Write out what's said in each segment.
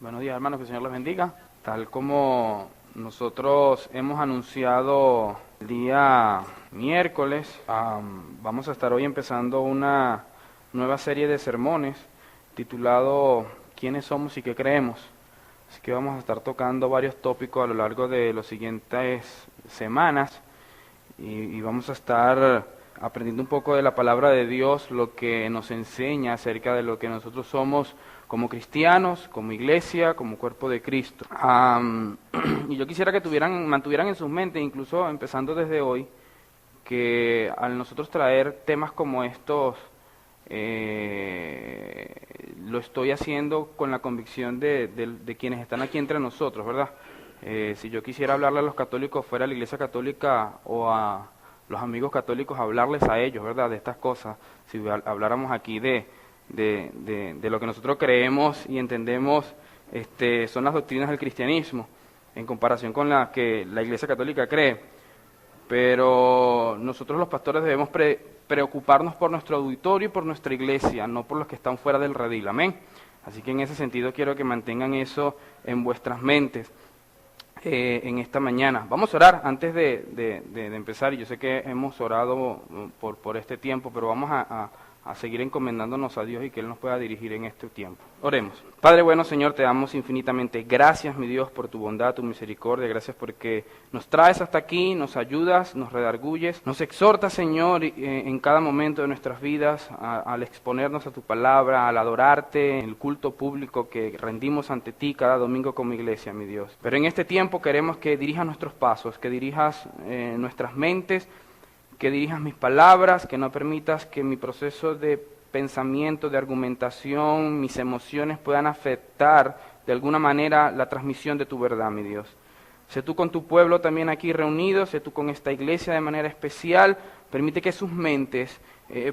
Buenos días, hermanos, que el Señor les bendiga. Tal como nosotros hemos anunciado el día miércoles, vamos a estar hoy empezando una nueva serie de sermones titulado ¿Quiénes somos y qué creemos? Así que vamos a estar tocando varios tópicos a lo largo de las siguientes semanas y vamos a estar aprendiendo un poco de la palabra de Dios, lo que nos enseña acerca de lo que nosotros somos como cristianos, como iglesia, como cuerpo de Cristo. Y yo quisiera que mantuvieran en sus mentes, incluso empezando desde hoy, que al nosotros traer temas como estos, lo estoy haciendo con la convicción de quienes están aquí entre nosotros, ¿verdad? Si yo quisiera hablarle a los católicos fuera de la iglesia católica o a los amigos católicos, hablarles a ellos, ¿verdad? De estas cosas, si habláramos aquí de lo que nosotros creemos y entendemos, son las doctrinas del cristianismo, en comparación con la que la iglesia católica cree. Pero nosotros los pastores debemos preocuparnos por nuestro auditorio y por nuestra iglesia, no por los que están fuera del redil, amén. Así que en ese sentido quiero que mantengan eso en vuestras mentes en esta mañana. Vamos a orar antes de empezar, y yo sé que hemos orado por este tiempo, pero vamos a seguir encomendándonos a Dios y que Él nos pueda dirigir en este tiempo. Oremos. Padre bueno, Señor, te damos infinitamente gracias, mi Dios, por tu bondad, tu misericordia. Gracias porque nos traes hasta aquí, nos ayudas, nos redarguyes, nos exhortas, Señor, en cada momento de nuestras vidas, al exponernos a tu palabra, al adorarte, en el culto público que rendimos ante ti cada domingo como iglesia, mi Dios. Pero en este tiempo queremos que dirijas nuestros pasos, que dirijas nuestras mentes, que dirijas mis palabras, que no permitas que mi proceso de pensamiento, de argumentación, mis emociones puedan afectar de alguna manera la transmisión de tu verdad, mi Dios. Sé tú con tu pueblo también aquí reunido, sé tú con esta iglesia de manera especial, permite que sus mentes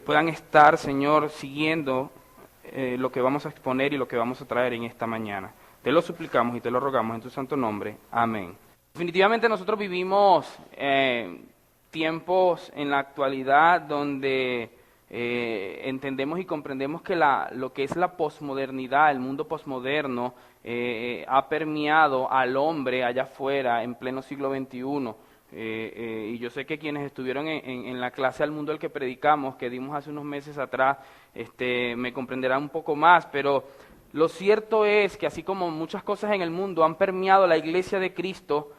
puedan estar, Señor, siguiendo lo que vamos a exponer y lo que vamos a traer en esta mañana. Te lo suplicamos y te lo rogamos en tu santo nombre. Amén. Definitivamente nosotros vivimos tiempos en la actualidad donde entendemos y comprendemos que lo que es la posmodernidad, el mundo posmoderno, ha permeado al hombre allá afuera en pleno siglo XXI. Y yo sé que quienes estuvieron en la clase al mundo al que predicamos, que dimos hace unos meses atrás, me comprenderán un poco más, pero lo cierto es que así como muchas cosas en el mundo han permeado la iglesia de Cristo,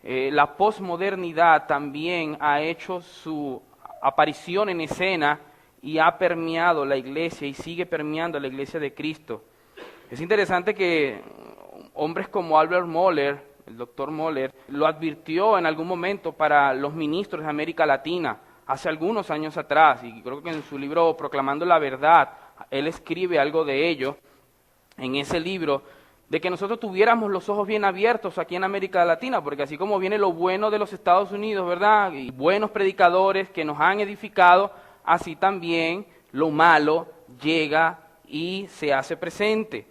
la posmodernidad también ha hecho su aparición en escena y ha permeado la iglesia y sigue permeando la iglesia de Cristo. Es interesante que hombres como Albert Mohler, el doctor Mohler, lo advirtió en algún momento para los ministros de América Latina, hace algunos años atrás, y creo que en su libro Proclamando la Verdad, él escribe algo de ello en ese libro, de que nosotros tuviéramos los ojos bien abiertos aquí en América Latina, porque así como viene lo bueno de los Estados Unidos, ¿verdad?, y buenos predicadores que nos han edificado, así también lo malo llega y se hace presente.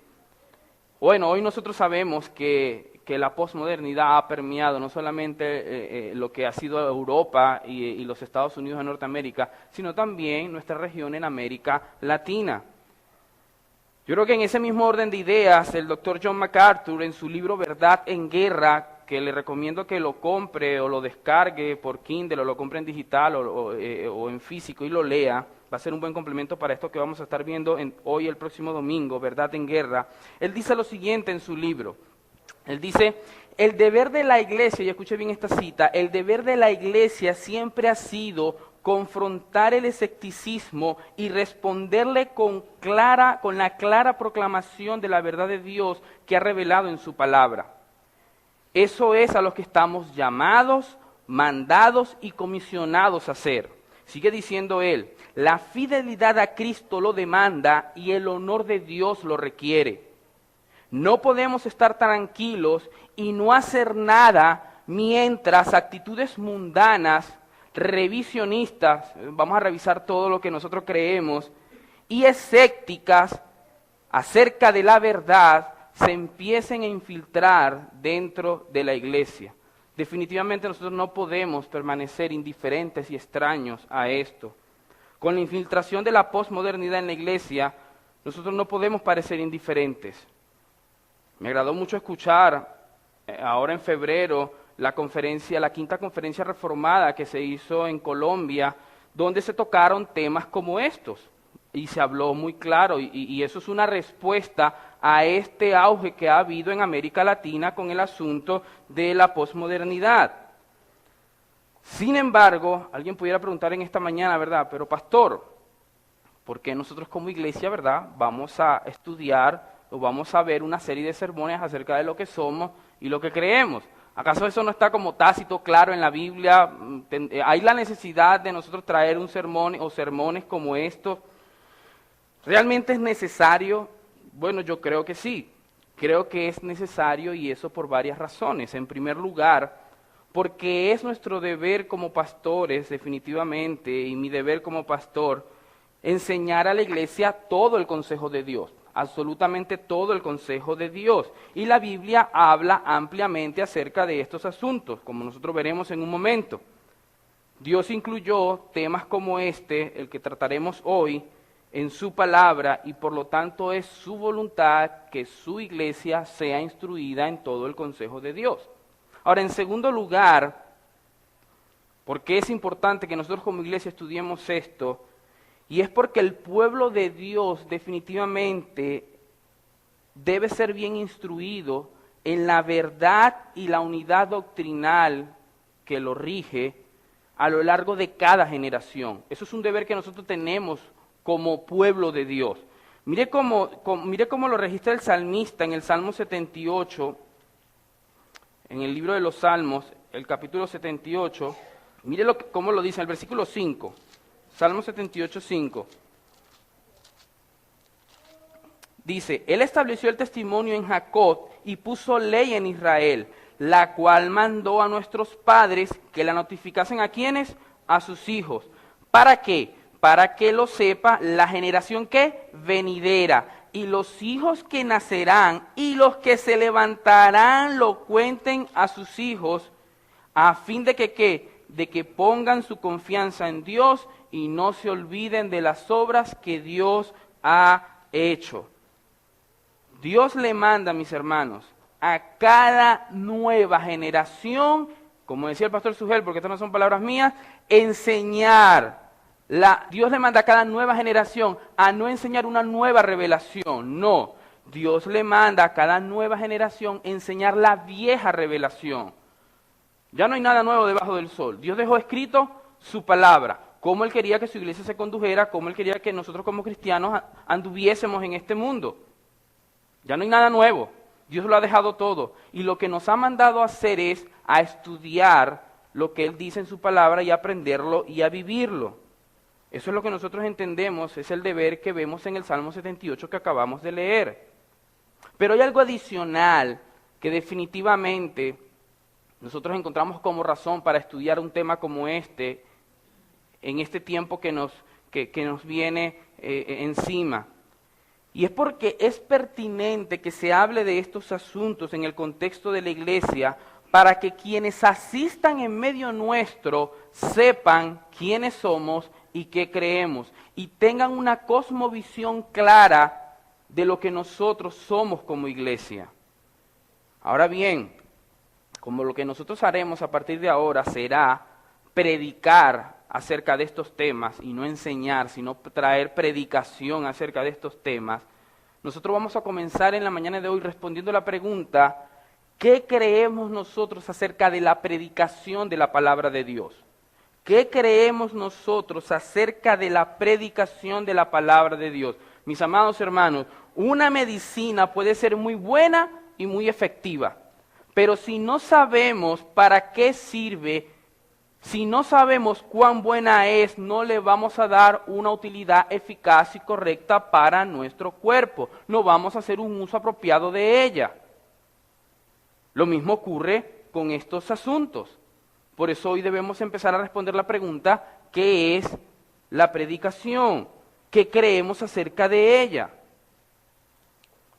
Bueno, hoy nosotros sabemos que la posmodernidad ha permeado no solamente lo que ha sido Europa y los Estados Unidos de Norteamérica, sino también nuestra región en América Latina. Yo creo que en ese mismo orden de ideas, el doctor John MacArthur, en su libro Verdad en Guerra, que le recomiendo que lo compre o lo descargue por Kindle o lo compre en digital o en físico y lo lea, va a ser un buen complemento para esto que vamos a estar viendo hoy el próximo domingo, Verdad en Guerra. Él dice lo siguiente en su libro. Él dice, el deber de la iglesia, y escuche bien esta cita, el deber de la iglesia siempre ha sido confrontar el escepticismo y responderle con la clara proclamación de la verdad de Dios que ha revelado en su palabra. Eso es a lo que estamos llamados, mandados y comisionados a hacer. Sigue diciendo él, la fidelidad a Cristo lo demanda y el honor de Dios lo requiere. No podemos estar tranquilos y no hacer nada mientras actitudes mundanas, revisionistas, vamos a revisar todo lo que nosotros creemos, y escépticas acerca de la verdad se empiecen a infiltrar dentro de la iglesia. Definitivamente nosotros no podemos permanecer indiferentes y extraños a esto. Con la infiltración de la posmodernidad en la iglesia, nosotros no podemos parecer indiferentes. Me agradó mucho escuchar ahora en febrero la quinta conferencia reformada que se hizo en Colombia, donde se tocaron temas como estos. Y se habló muy claro, y eso es una respuesta a este auge que ha habido en América Latina con el asunto de la posmodernidad. Sin embargo, alguien pudiera preguntar en esta mañana, ¿verdad? Pero pastor, ¿por qué nosotros como iglesia, verdad, vamos a estudiar o vamos a ver una serie de sermones acerca de lo que somos y lo que creemos? ¿Acaso eso no está como tácito, claro en la Biblia? ¿Hay la necesidad de nosotros traer un sermón o sermones como estos? ¿Realmente es necesario? Bueno, yo creo que sí. Creo que es necesario, y eso por varias razones. En primer lugar, porque es nuestro deber como pastores, definitivamente, y mi deber como pastor, enseñar a la iglesia todo el consejo de Dios, absolutamente todo el consejo de Dios. Y la Biblia habla ampliamente acerca de estos asuntos, como nosotros veremos en un momento. Dios incluyó temas como este, el que trataremos hoy, en su palabra, y por lo tanto es su voluntad que su iglesia sea instruida en todo el consejo de Dios. Ahora, en segundo lugar, ¿por qué es importante que nosotros como iglesia estudiemos esto? Y es porque el pueblo de Dios definitivamente debe ser bien instruido en la verdad y la unidad doctrinal que lo rige a lo largo de cada generación. Eso es un deber que nosotros tenemos como pueblo de Dios. Mire cómo lo registra el salmista en el Salmo 78, en el libro de los Salmos, el capítulo 78, mire cómo lo dice, el versículo 5, Salmo 78, 5. Dice, Él estableció el testimonio en Jacob y puso ley en Israel, la cual mandó a nuestros padres que la notificasen ¿a quiénes? A sus hijos. ¿Para qué? Para que lo sepa la generación que venidera, y los hijos que nacerán, y los que se levantarán lo cuenten a sus hijos, a fin de que ¿qué? De que pongan su confianza en Dios y no se olviden de las obras que Dios ha hecho. Dios le manda, mis hermanos, a cada nueva generación, como decía el pastor Sugel, porque estas no son palabras mías, enseñar. Dios le manda a cada nueva generación a no enseñar una nueva revelación, no. Dios le manda a cada nueva generación enseñar la vieja revelación. Ya no hay nada nuevo debajo del sol. Dios dejó escrito su palabra, cómo Él quería que su iglesia se condujera, cómo Él quería que nosotros como cristianos anduviésemos en este mundo. Ya no hay nada nuevo. Dios lo ha dejado todo. Y lo que nos ha mandado a hacer es a estudiar lo que Él dice en su palabra y aprenderlo y a vivirlo. Eso es lo que nosotros entendemos, es el deber que vemos en el Salmo 78 que acabamos de leer. Pero hay algo adicional que definitivamente nosotros encontramos como razón para estudiar un tema como este, en este tiempo que nos viene encima. Y es porque es pertinente que se hable de estos asuntos en el contexto de la iglesia, para que quienes asistan en medio nuestro sepan quiénes somos y qué creemos, y tengan una cosmovisión clara de lo que nosotros somos como iglesia. Ahora bien, como lo que nosotros haremos a partir de ahora será predicar acerca de estos temas, y no enseñar, sino traer predicación acerca de estos temas, nosotros vamos a comenzar en la mañana de hoy respondiendo la pregunta, ¿qué creemos nosotros acerca de la predicación de la palabra de Dios? ¿Qué creemos nosotros acerca de la predicación de la palabra de Dios? Mis amados hermanos, una medicina puede ser muy buena y muy efectiva, pero si no sabemos para qué sirve, si no sabemos cuán buena es, no le vamos a dar una utilidad eficaz y correcta para nuestro cuerpo. No vamos a hacer un uso apropiado de ella. Lo mismo ocurre con estos asuntos. Por eso hoy debemos empezar a responder la pregunta, ¿qué es la predicación? ¿Qué creemos acerca de ella?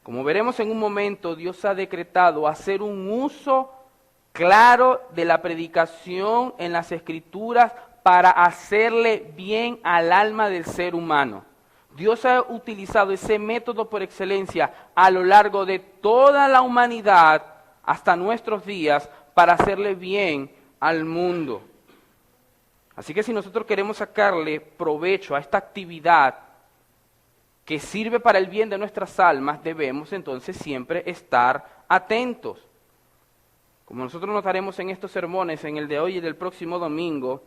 Como veremos en un momento, Dios ha decretado hacer un uso claro de la predicación en las Escrituras para hacerle bien al alma del ser humano. Dios ha utilizado ese método por excelencia a lo largo de toda la humanidad hasta nuestros días para hacerle bien al mundo. Así que si nosotros queremos sacarle provecho a esta actividad que sirve para el bien de nuestras almas, debemos entonces siempre estar atentos. Como nosotros notaremos en estos sermones, en el de hoy y del próximo domingo,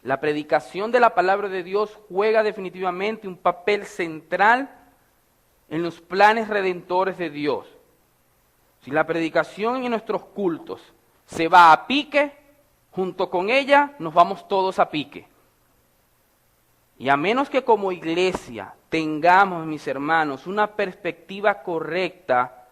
la predicación de la palabra de Dios juega definitivamente un papel central en los planes redentores de Dios. Si la predicación en nuestros cultos se va a pique, junto con ella nos vamos todos a pique. Y a menos que como iglesia tengamos, mis hermanos, una perspectiva correcta,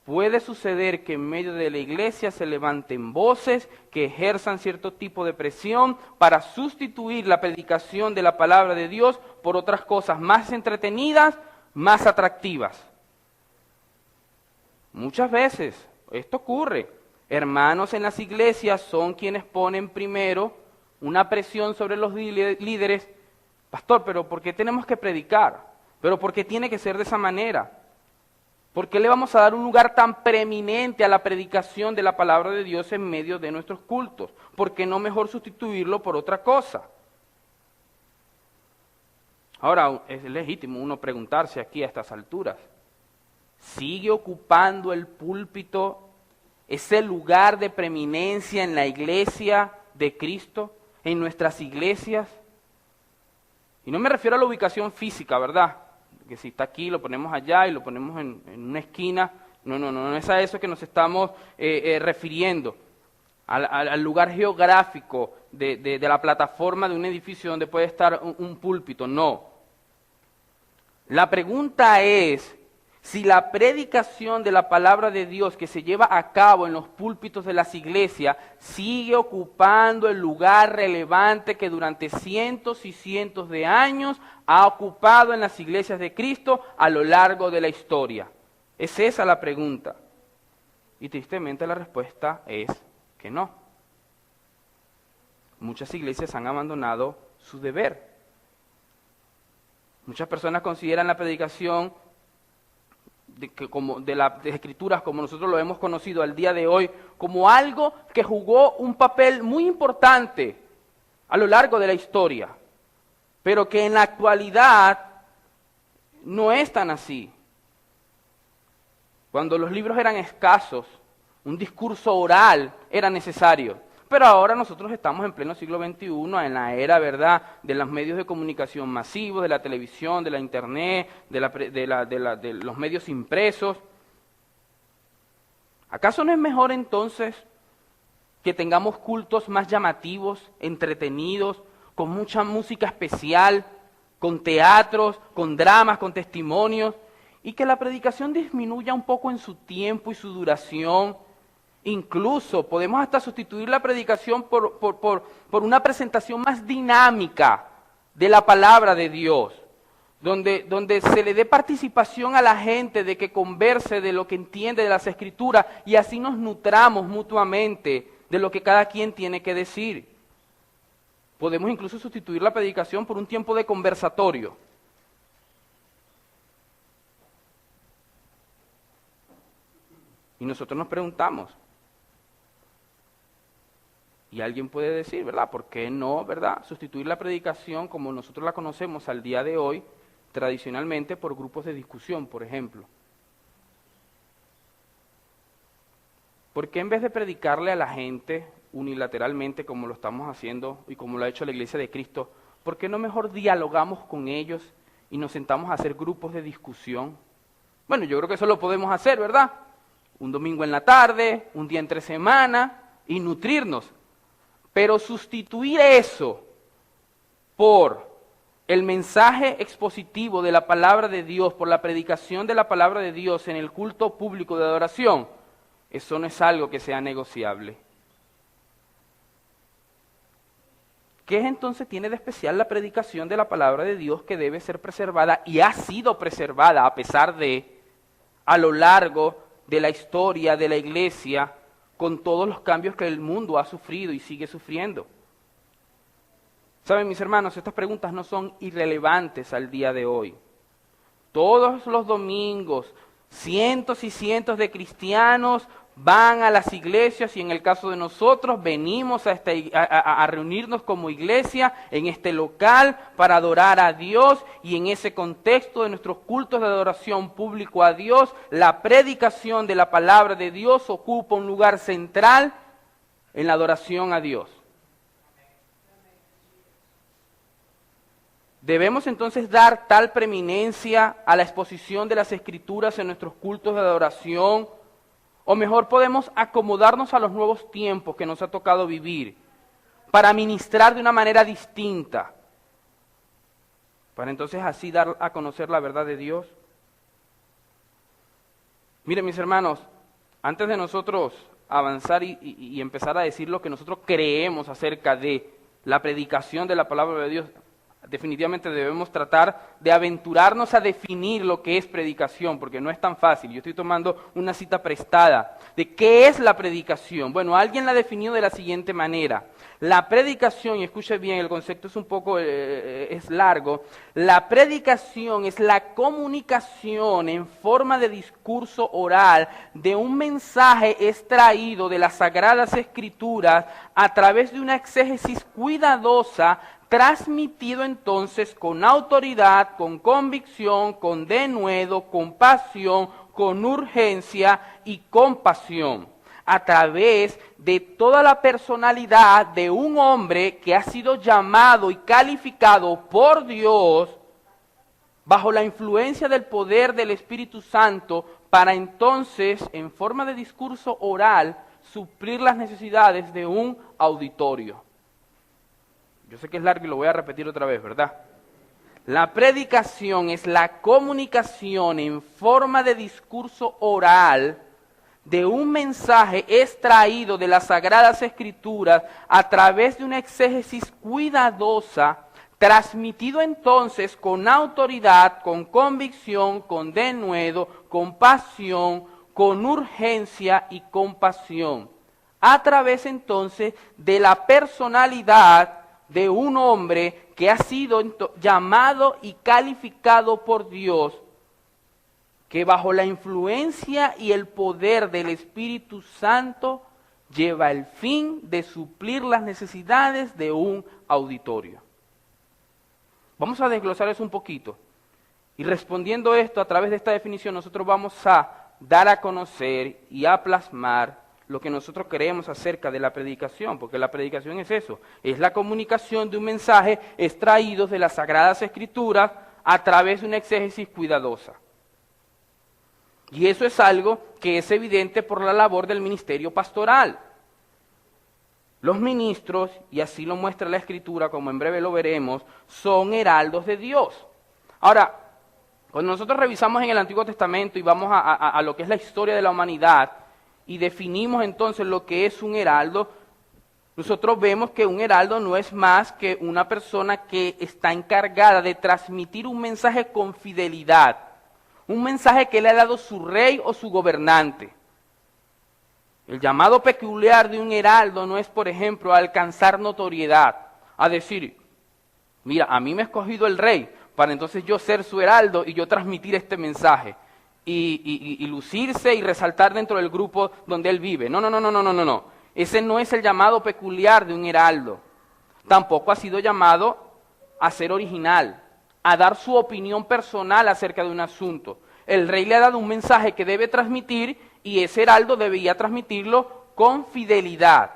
puede suceder que en medio de la iglesia se levanten voces que ejerzan cierto tipo de presión para sustituir la predicación de la palabra de Dios por otras cosas más entretenidas, más atractivas. Muchas veces esto ocurre. Hermanos en las iglesias son quienes ponen primero una presión sobre los líderes. Pastor, pero ¿por qué tenemos que predicar? ¿Pero por qué tiene que ser de esa manera? ¿Por qué le vamos a dar un lugar tan preeminente a la predicación de la palabra de Dios en medio de nuestros cultos? ¿Por qué no mejor sustituirlo por otra cosa? Ahora, es legítimo uno preguntarse aquí a estas alturas, ¿sigue ocupando el púlpito ese lugar de preeminencia en la iglesia de Cristo, en nuestras iglesias? Y no me refiero a la ubicación física, ¿verdad? Que si está aquí, lo ponemos allá y lo ponemos en una esquina. No es a eso que nos estamos refiriendo. Al lugar geográfico de la plataforma de un edificio donde puede estar un púlpito, no. La pregunta es si la predicación de la palabra de Dios que se lleva a cabo en los púlpitos de las iglesias sigue ocupando el lugar relevante que durante cientos y cientos de años ha ocupado en las iglesias de Cristo a lo largo de la historia. Es esa la pregunta. Y tristemente la respuesta es que no. Muchas iglesias han abandonado su deber. Muchas personas consideran la predicación de las escrituras como nosotros lo hemos conocido al día de hoy, como algo que jugó un papel muy importante a lo largo de la historia, pero que en la actualidad no es tan así. Cuando los libros eran escasos, un discurso oral era necesario. Pero ahora nosotros estamos en pleno siglo XXI, en la era, ¿verdad?, de los medios de comunicación masivos, de la televisión, de la internet, de los medios impresos. ¿Acaso no es mejor entonces que tengamos cultos más llamativos, entretenidos, con mucha música especial, con teatros, con dramas, con testimonios, y que la predicación disminuya un poco en su tiempo y su duración? Incluso podemos hasta sustituir la predicación por una presentación más dinámica de la palabra de Dios, donde se le dé participación a la gente de que converse de lo que entiende de las Escrituras y así nos nutramos mutuamente de lo que cada quien tiene que decir. Podemos incluso sustituir la predicación por un tiempo de conversatorio. Y nosotros nos preguntamos, y alguien puede decir, ¿verdad? ¿Por qué no, verdad? Sustituir la predicación como nosotros la conocemos al día de hoy, tradicionalmente, por grupos de discusión, por ejemplo. ¿Por qué en vez de predicarle a la gente unilateralmente como lo estamos haciendo y como lo ha hecho la Iglesia de Cristo, por qué no mejor dialogamos con ellos y nos sentamos a hacer grupos de discusión? Bueno, yo creo que eso lo podemos hacer, ¿verdad? Un domingo en la tarde, un día entre semana y nutrirnos. Pero sustituir eso por el mensaje expositivo de la palabra de Dios, por la predicación de la palabra de Dios en el culto público de adoración, eso no es algo que sea negociable. ¿Qué entonces tiene de especial la predicación de la palabra de Dios que debe ser preservada y ha sido preservada a pesar de, a lo largo de la historia de la iglesia, con todos los cambios que el mundo ha sufrido y sigue sufriendo? Saben, mis hermanos, estas preguntas no son irrelevantes al día de hoy. Todos los domingos, cientos y cientos de cristianos van a las iglesias y en el caso de nosotros venimos a reunirnos como iglesia en este local para adorar a Dios, y en ese contexto de nuestros cultos de adoración público a Dios, la predicación de la palabra de Dios ocupa un lugar central en la adoración a Dios. ¿Debemos entonces dar tal preeminencia a la exposición de las Escrituras en nuestros cultos de adoración? O mejor, podemos acomodarnos a los nuevos tiempos que nos ha tocado vivir para ministrar de una manera distinta, para entonces así dar a conocer la verdad de Dios. Miren, mis hermanos, antes de nosotros avanzar y empezar a decir lo que nosotros creemos acerca de la predicación de la palabra de Dios, definitivamente debemos tratar de aventurarnos a definir lo que es predicación, porque no es tan fácil. Yo estoy tomando una cita prestada de qué es la predicación. Bueno, alguien la definió de la siguiente manera. La predicación, y escuche bien, el concepto es un poco es largo. La predicación es la comunicación en forma de discurso oral de un mensaje extraído de las Sagradas Escrituras a través de una exégesis cuidadosa, transmitido entonces con autoridad, con convicción, con denuedo, con pasión, con urgencia y compasión, a través de toda la personalidad de un hombre que ha sido llamado y calificado por Dios bajo la influencia del poder del Espíritu Santo para entonces, en forma de discurso oral, suplir las necesidades de un auditorio. Yo sé que es largo y lo voy a repetir otra vez, ¿verdad? La predicación es la comunicación en forma de discurso oral de un mensaje extraído de las Sagradas Escrituras a través de una exégesis cuidadosa, transmitido entonces con autoridad, con convicción, con denuedo, con pasión, con urgencia y compasión, a través entonces de la personalidad de un hombre que ha sido llamado y calificado por Dios, que bajo la influencia y el poder del Espíritu Santo lleva el fin de suplir las necesidades de un auditorio. Vamos a desglosar eso un poquito. Y respondiendo esto, a través de esta definición, nosotros vamos a dar a conocer y a plasmar lo que nosotros creemos acerca de la predicación, porque la predicación es eso, es la comunicación de un mensaje extraído de las Sagradas Escrituras a través de una exégesis cuidadosa. Y eso es algo que es evidente por la labor del ministerio pastoral. Los ministros, y así lo muestra la Escritura, como en breve lo veremos, son heraldos de Dios. Ahora, cuando nosotros revisamos en el Antiguo Testamento y vamos a lo que es la historia de la humanidad, y definimos entonces lo que es un heraldo, nosotros vemos que un heraldo no es más que una persona que está encargada de transmitir un mensaje con fidelidad, un mensaje que le ha dado su rey o su gobernante. El llamado peculiar de un heraldo no es, por ejemplo, alcanzar notoriedad, a decir, mira, a mí me ha escogido el rey para entonces yo ser su heraldo y yo transmitir este mensaje. Y lucirse y resaltar dentro del grupo donde él vive. No. Ese no es el llamado peculiar de un heraldo. Tampoco ha sido llamado a ser original, a dar su opinión personal acerca de un asunto. El rey le ha dado un mensaje que debe transmitir y ese heraldo debía transmitirlo con fidelidad.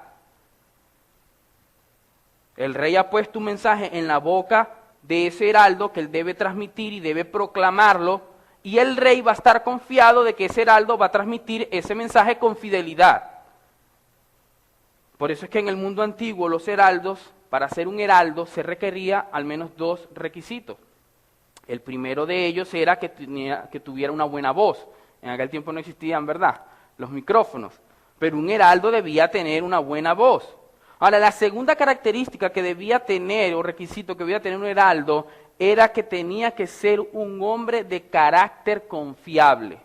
El rey ha puesto un mensaje en la boca de ese heraldo que él debe transmitir y debe proclamarlo. Y el rey va a estar confiado de que ese heraldo va a transmitir ese mensaje con fidelidad. Por eso es que en el mundo antiguo los heraldos, para ser un heraldo, se requería al menos dos requisitos. El primero de ellos era que tuviera una buena voz. En aquel tiempo no existían, ¿verdad?, los micrófonos. Pero un heraldo debía tener una buena voz. Ahora, la segunda característica que debía tener, o requisito que debía tener un heraldo, era que tenía que ser un hombre de carácter confiable.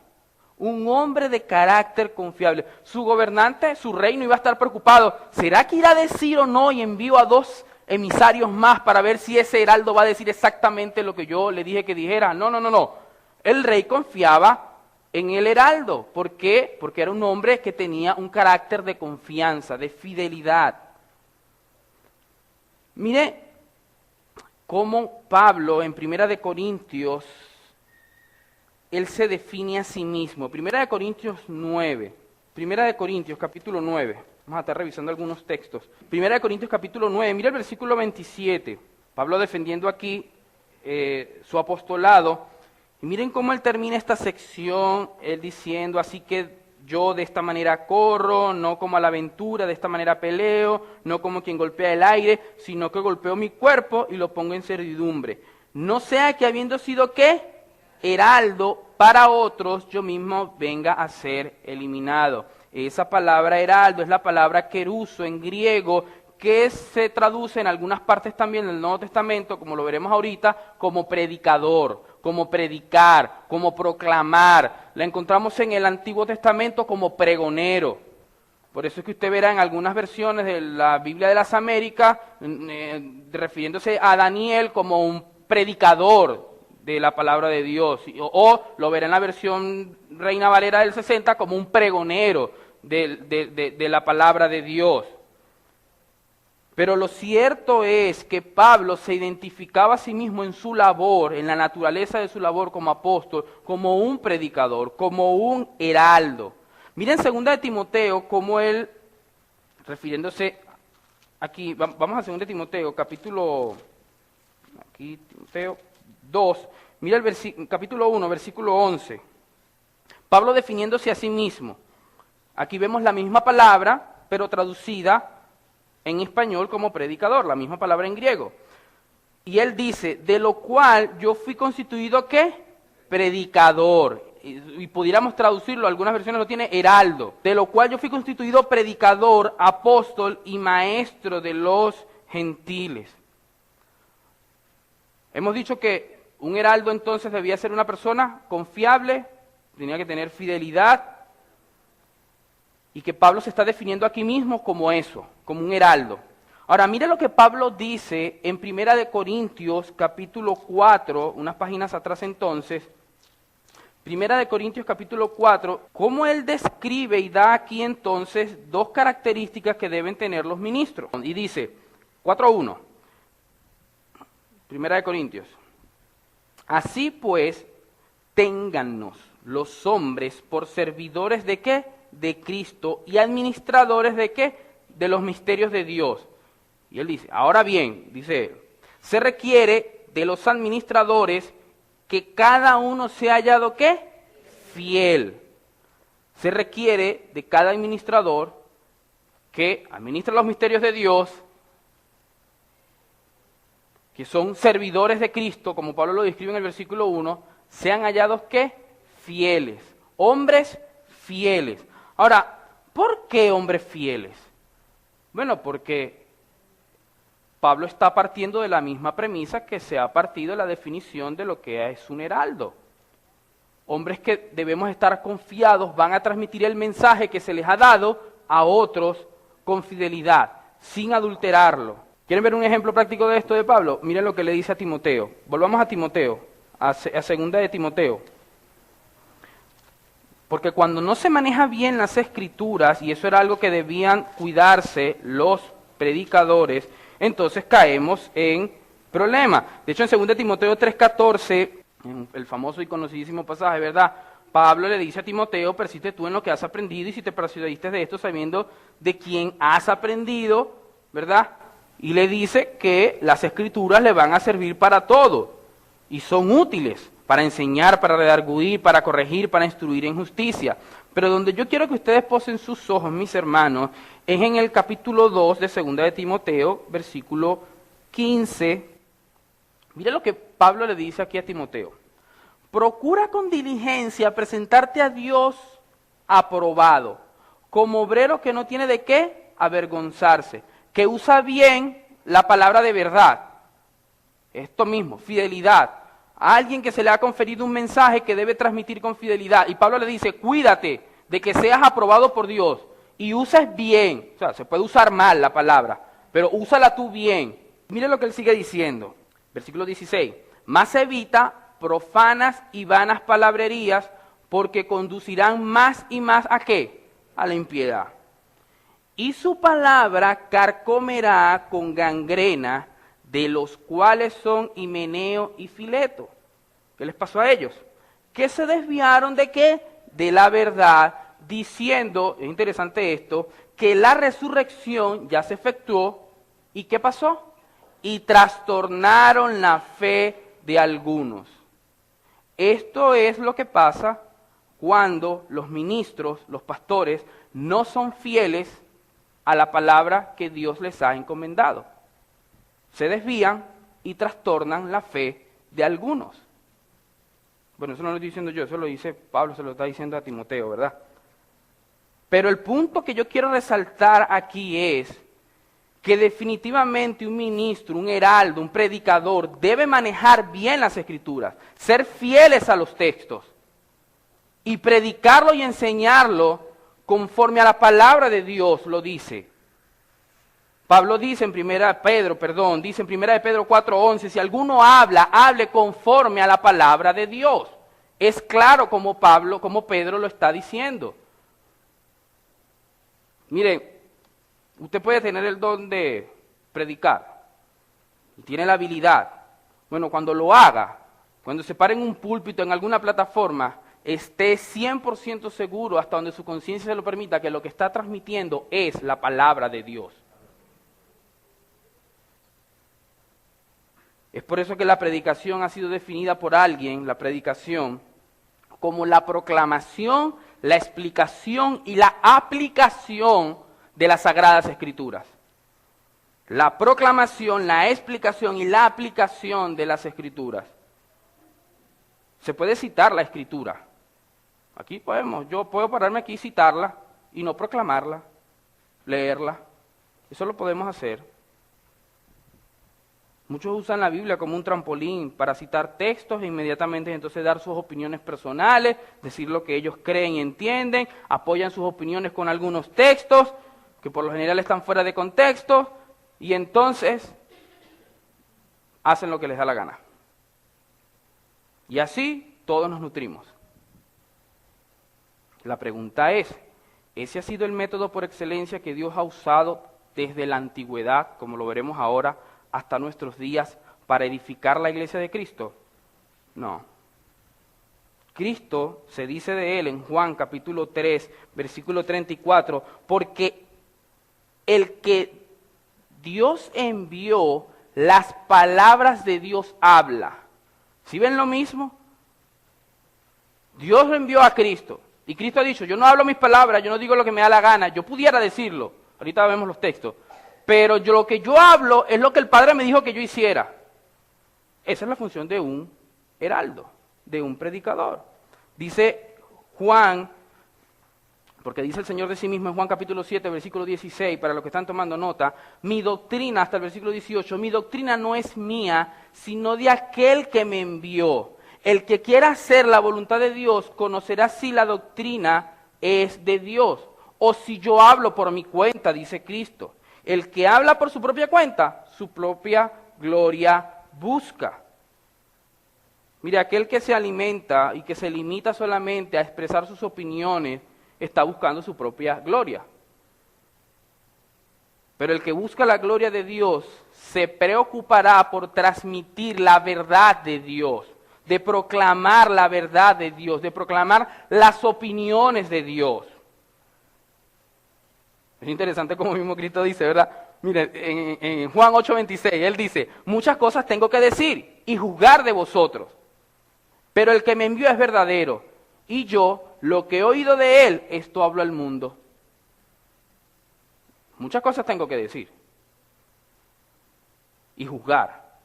Un hombre de carácter confiable. Su gobernante, su rey, no iba a estar preocupado. ¿Será que irá a decir o no y envío a dos emisarios más para ver si ese heraldo va a decir exactamente lo que yo le dije que dijera. No, no, no, no. El rey confiaba en el heraldo. ¿Por qué? Porque era un hombre que tenía un carácter de confianza, de fidelidad. Mire cómo Pablo en Primera de Corintios, él se define a sí mismo. Primera de Corintios 9, Primera de Corintios capítulo 9, vamos a estar revisando algunos textos. Primera de Corintios capítulo 9, mira el versículo 27, Pablo defendiendo aquí su apostolado, y miren cómo él termina esta sección, él diciendo, así que yo de esta manera corro, no como a la aventura, de esta manera peleo, no como quien golpea el aire, sino que golpeo mi cuerpo y lo pongo en servidumbre. No sea que habiendo sido, ¿qué? Heraldo para otros, yo mismo venga a ser eliminado. Esa palabra heraldo es la palabra keruso en griego, que se traduce en algunas partes también del Nuevo Testamento, como lo veremos ahorita, como predicador, como predicar, como proclamar. La encontramos en el Antiguo Testamento como pregonero. Por eso es que usted verá en algunas versiones de la Biblia de las Américas, refiriéndose a Daniel como un predicador de la palabra de Dios, o lo verá en la versión Reina Valera del 60 como un pregonero de la palabra de Dios. Pero lo cierto es que Pablo se identificaba a sí mismo en su labor, en la naturaleza de su labor como apóstol, como un predicador, como un heraldo. Miren 2 de Timoteo, como él, refiriéndose aquí, vamos a 2 de Timoteo, capítulo, aquí Timoteo 2, mira el capítulo 1, versículo 11. Pablo definiéndose a sí mismo. Aquí vemos la misma palabra, pero traducida en español como predicador, la misma palabra en griego. Y él dice, de lo cual yo fui constituido, ¿qué? Predicador. Y pudiéramos traducirlo, algunas versiones lo tiene, heraldo. De lo cual yo fui constituido predicador, apóstol y maestro de los gentiles. Hemos dicho que un heraldo entonces debía ser una persona confiable, tenía que tener fidelidad, y que Pablo se está definiendo aquí mismo como eso, como un heraldo. Ahora, mire lo que Pablo dice en Primera de Corintios, capítulo 4, unas páginas atrás entonces, Primera de Corintios, capítulo 4, cómo él describe y da aquí entonces dos características que deben tener los ministros. Y dice, 4.1, Primera de Corintios, así pues, téngannos los hombres por servidores ¿de qué? De Cristo y administradores ¿de qué? De los misterios de Dios. Y él dice, ahora bien, dice, se requiere de los administradores que cada uno sea hallado ¿qué? Fiel. Se requiere de cada administrador que administra los misterios de Dios, que son servidores de Cristo, como Pablo lo describe en el versículo 1, sean hallados ¿qué? Fieles. Hombres fieles. Ahora, ¿por qué hombres fieles? Bueno, porque Pablo está partiendo de la misma premisa que se ha partido de la definición de lo que es un heraldo. Hombres que debemos estar confiados, van a transmitir el mensaje que se les ha dado a otros con fidelidad, sin adulterarlo. ¿Quieren ver un ejemplo práctico de esto de Pablo? Miren lo que le dice a Timoteo. Volvamos a Timoteo, a 2 de Timoteo. Porque cuando no se maneja bien las escrituras, y eso era algo que debían cuidarse los predicadores, entonces caemos en problemas. De hecho, en 2 de Timoteo 3.14, el famoso y conocidísimo pasaje, ¿verdad? Pablo le dice a Timoteo, persiste tú en lo que has aprendido, y si te persuadiste de esto sabiendo de quién has aprendido, ¿verdad? Y le dice que las escrituras le van a servir para todo, y son útiles para enseñar, para redarguir, para corregir, para instruir en justicia. Pero donde yo quiero que ustedes posen sus ojos, mis hermanos, es en el capítulo 2 de 2 de Timoteo, versículo 15. Mire lo que Pablo le dice aquí a Timoteo. Procura con diligencia presentarte a Dios aprobado, como obrero que no tiene de qué avergonzarse, que usa bien la palabra de verdad. Esto mismo, fidelidad. A alguien que se le ha conferido un mensaje que debe transmitir con fidelidad. Y Pablo le dice, cuídate de que seas aprobado por Dios y uses bien. O sea, se puede usar mal la palabra, pero úsala tú bien. Mire lo que él sigue diciendo, versículo 16. Más evita profanas y vanas palabrerías, porque conducirán más y más ¿a qué? A la impiedad. Y su palabra carcomerá con gangrena, de los cuales son Himeneo y Fileto. ¿Qué les pasó a ellos? Que se desviaron ¿de qué? De la verdad, diciendo, es interesante esto, que la resurrección ya se efectuó. ¿Y qué pasó? Y trastornaron la fe de algunos. Esto es lo que pasa cuando los ministros, los pastores, no son fieles a la palabra que Dios les ha encomendado. Se desvían y trastornan la fe de algunos. Bueno, eso no lo estoy diciendo yo, eso lo dice Pablo, se lo está diciendo a Timoteo, ¿verdad? Pero el punto que yo quiero resaltar aquí es que definitivamente un ministro, un heraldo, un predicador debe manejar bien las Escrituras, ser fieles a los textos y predicarlo y enseñarlo conforme a la palabra de Dios lo dice. Pablo dice en primera de Pedro 4:11, si alguno habla, hable conforme a la palabra de Dios. Es claro como Pedro lo está diciendo. Mire, usted puede tener el don de predicar, y tiene la habilidad. Bueno, cuando lo haga, cuando se pare en un púlpito, en alguna plataforma, esté 100% seguro, hasta donde su conciencia se lo permita, que lo que está transmitiendo es la palabra de Dios. Es por eso que la predicación ha sido definida por alguien, la predicación, como la proclamación, la explicación y la aplicación de las Sagradas Escrituras. La proclamación, la explicación y la aplicación de las Escrituras. Se puede citar la Escritura. Aquí yo puedo pararme aquí y citarla y no proclamarla, leerla. Eso lo podemos hacer. Muchos usan la Biblia como un trampolín para citar textos e inmediatamente entonces dar sus opiniones personales, decir lo que ellos creen y entienden, apoyan sus opiniones con algunos textos que por lo general están fuera de contexto y entonces hacen lo que les da la gana. Y así todos nos nutrimos. La pregunta es, ¿ese ha sido el método por excelencia que Dios ha usado desde la antigüedad, como lo veremos ahora, hasta nuestros días para edificar la iglesia de Cristo? No. Cristo se dice de él en Juan capítulo 3, versículo 34, porque el que Dios envió, las palabras de Dios habla. ¿Sí ven lo mismo? Dios lo envió a Cristo. Y Cristo ha dicho, yo no hablo mis palabras, yo no digo lo que me da la gana, yo pudiera decirlo. Ahorita vemos los textos. Pero lo que yo hablo es lo que el Padre me dijo que yo hiciera. Esa es la función de un heraldo, de un predicador. Dice Juan, porque dice el Señor de sí mismo en Juan capítulo 7, versículo 16, para los que están tomando nota, mi doctrina, hasta el versículo 18, mi doctrina no es mía, sino de aquel que me envió. El que quiera hacer la voluntad de Dios conocerá si la doctrina es de Dios, o si yo hablo por mi cuenta, dice Cristo. El que habla por su propia cuenta, su propia gloria busca. Mire, aquel que se alimenta y que se limita solamente a expresar sus opiniones, está buscando su propia gloria. Pero el que busca la gloria de Dios se preocupará por transmitir la verdad de Dios, de proclamar la verdad de Dios, de proclamar las opiniones de Dios. Es interesante como mismo Cristo dice, ¿verdad? Mire, en Juan 8:26, él dice, muchas cosas tengo que decir y juzgar de vosotros, pero el que me envió es verdadero, y yo, lo que he oído de él, esto hablo al mundo. Muchas cosas tengo que decir y juzgar,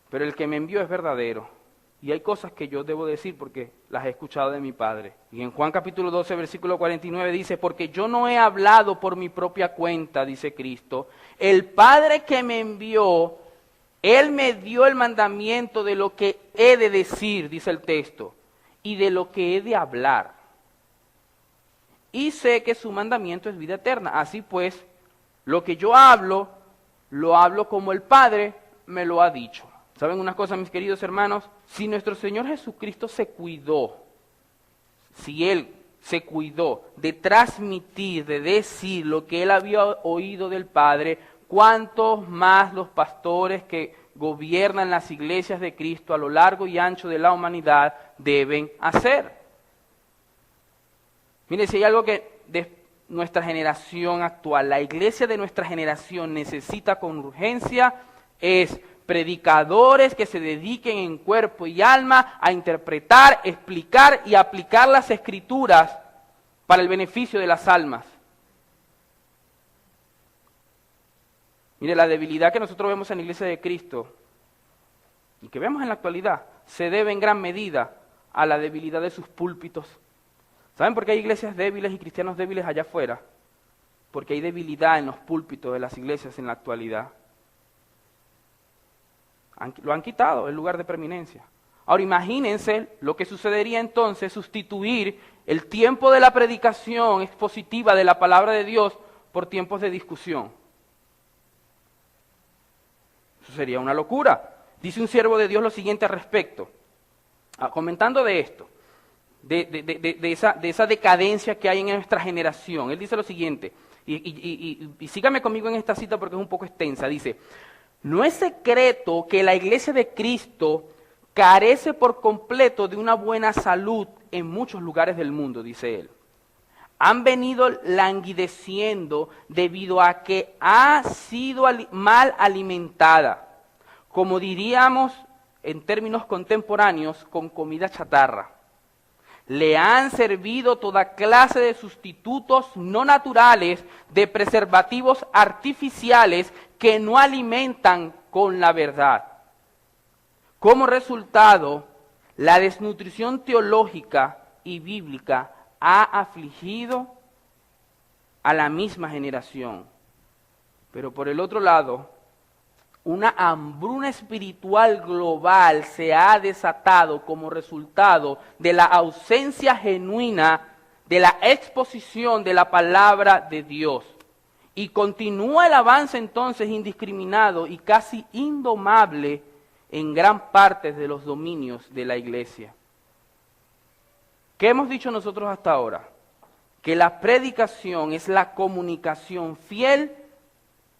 pero el que me envió es verdadero. Y hay cosas que yo debo decir porque las he escuchado de mi Padre. Y en Juan capítulo 12, versículo 49 dice, porque yo no he hablado por mi propia cuenta, dice Cristo. El Padre que me envió, Él me dio el mandamiento de lo que he de decir, dice el texto, y de lo que he de hablar. Y sé que su mandamiento es vida eterna. Así pues, lo que yo hablo, lo hablo como el Padre me lo ha dicho. ¿Saben una cosa, mis queridos hermanos? Si nuestro Señor Jesucristo se cuidó, si Él se cuidó de transmitir, de decir lo que Él había oído del Padre, ¿cuántos más los pastores que gobiernan las iglesias de Cristo a lo largo y ancho de la humanidad deben hacer? Mire, si hay algo que de nuestra generación actual, la iglesia de nuestra generación necesita con urgencia, es predicadores que se dediquen en cuerpo y alma a interpretar, explicar y aplicar las Escrituras para el beneficio de las almas. Mire, la debilidad que nosotros vemos en la iglesia de Cristo y que vemos en la actualidad se debe en gran medida a la debilidad de sus púlpitos. ¿Saben por qué hay iglesias débiles y cristianos débiles allá afuera? Porque hay debilidad en los púlpitos de las iglesias en la actualidad. Lo han quitado el lugar de preeminencia. Ahora imagínense lo que sucedería entonces sustituir el tiempo de la predicación expositiva de la palabra de Dios por tiempos de discusión. Eso sería una locura. Dice un siervo de Dios lo siguiente al respecto, comentando de esto, de esa decadencia que hay en nuestra generación. Él dice lo siguiente, y sígame conmigo en esta cita porque es un poco extensa. Dice: no es secreto que la iglesia de Cristo carece por completo de una buena salud en muchos lugares del mundo, dice él. Han venido languideciendo debido a que ha sido mal alimentada, como diríamos en términos contemporáneos, con comida chatarra. Le han servido toda clase de sustitutos no naturales, de preservativos artificiales que no alimentan con la verdad. Como resultado, la desnutrición teológica y bíblica ha afligido a la misma generación. Pero por el otro lado, una hambruna espiritual global se ha desatado como resultado de la ausencia genuina de la exposición de la palabra de Dios. Y continúa el avance entonces indiscriminado y casi indomable en gran parte de los dominios de la iglesia. ¿Qué hemos dicho nosotros hasta ahora? Que la predicación es la comunicación fiel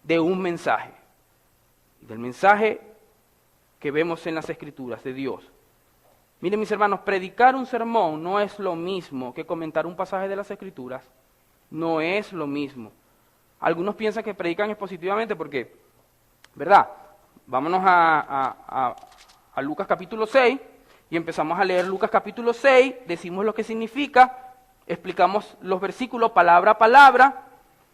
de un mensaje. Del mensaje que vemos en las Escrituras de Dios. Miren, mis hermanos, predicar un sermón no es lo mismo que comentar un pasaje de las Escrituras. No es lo mismo. Algunos piensan que predican expositivamente porque, ¿verdad? Vámonos a Lucas capítulo 6 y empezamos a leer Lucas capítulo 6, decimos lo que significa, explicamos los versículos palabra a palabra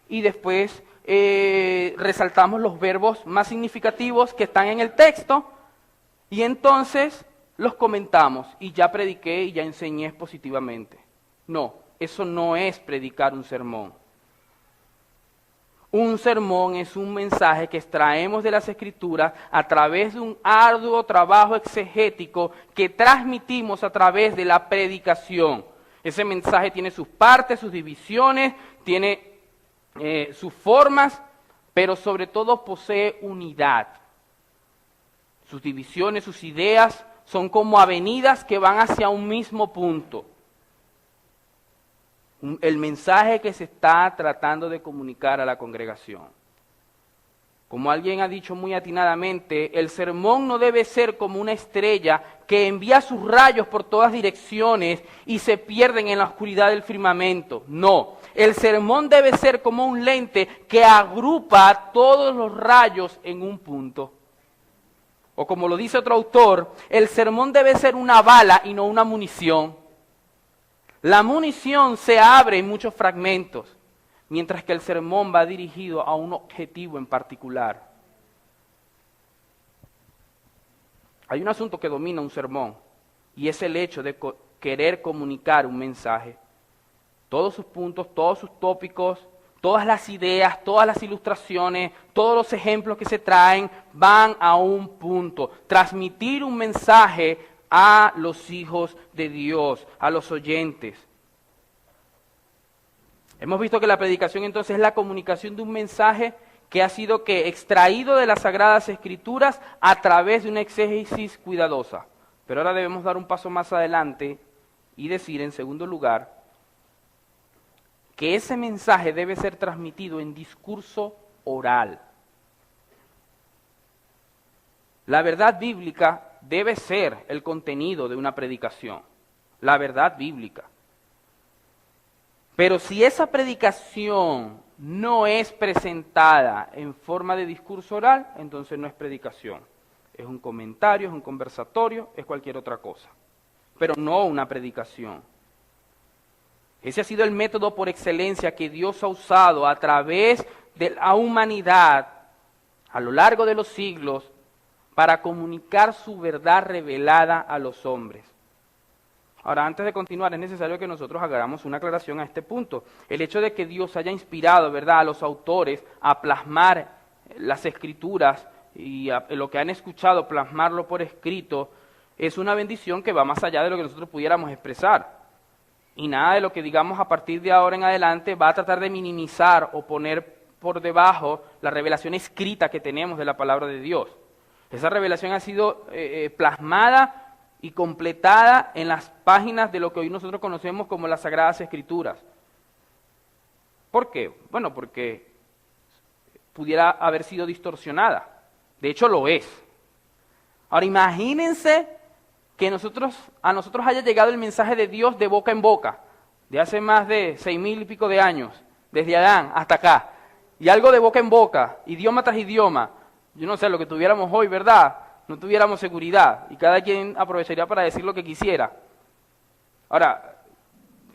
y después resaltamos los verbos más significativos que están en el texto y entonces los comentamos y ya prediqué y ya enseñé expositivamente. No, eso no es predicar un sermón. Un sermón es un mensaje que extraemos de las Escrituras a través de un arduo trabajo exegético que transmitimos a través de la predicación. Ese mensaje tiene sus partes, sus divisiones, tiene sus formas, pero sobre todo posee unidad. Sus divisiones, sus ideas son como avenidas que van hacia un mismo punto. El mensaje que se está tratando de comunicar a la congregación. Como alguien ha dicho muy atinadamente, el sermón no debe ser como una estrella que envía sus rayos por todas direcciones y se pierden en la oscuridad del firmamento. No, el sermón debe ser como un lente que agrupa todos los rayos en un punto. O como lo dice otro autor, el sermón debe ser una bala y no una munición. La munición se abre en muchos fragmentos, mientras que el sermón va dirigido a un objetivo en particular. Hay un asunto que domina un sermón, y es el hecho de querer comunicar un mensaje. Todos sus puntos, todos sus tópicos, todas las ideas, todas las ilustraciones, todos los ejemplos que se traen van a un punto. Transmitir un mensaje a los hijos de Dios, a los oyentes. Hemos visto que la predicación entonces es la comunicación de un mensaje que ha sido extraído de las Sagradas Escrituras a través de una exégesis cuidadosa. Pero ahora debemos dar un paso más adelante y decir, en segundo lugar, que ese mensaje debe ser transmitido en discurso oral. La verdad bíblica debe ser el contenido de una predicación, la verdad bíblica. Pero si esa predicación no es presentada en forma de discurso oral, entonces no es predicación. Es un comentario, es un conversatorio, es cualquier otra cosa. Pero no una predicación. Ese ha sido el método por excelencia que Dios ha usado a través de la humanidad a lo largo de los siglos para comunicar su verdad revelada a los hombres. Ahora, antes de continuar, es necesario que nosotros hagamos una aclaración a este punto. El hecho de que Dios haya inspirado, ¿verdad?, a los autores a plasmar las Escrituras y lo que han escuchado, plasmarlo por escrito, es una bendición que va más allá de lo que nosotros pudiéramos expresar. Y nada de lo que digamos a partir de ahora en adelante va a tratar de minimizar o poner por debajo la revelación escrita que tenemos de la palabra de Dios. Esa revelación ha sido plasmada y completada en las páginas de lo que hoy nosotros conocemos como las Sagradas Escrituras. ¿Por qué? Bueno, porque pudiera haber sido distorsionada. De hecho, lo es. Ahora, imagínense que a nosotros haya llegado el mensaje de Dios de boca en boca, de hace más de 6,000 y pico de años, desde Adán hasta acá, y algo de boca en boca, idioma tras idioma. Yo no sé, lo que tuviéramos hoy, ¿verdad? No tuviéramos seguridad y cada quien aprovecharía para decir lo que quisiera. Ahora,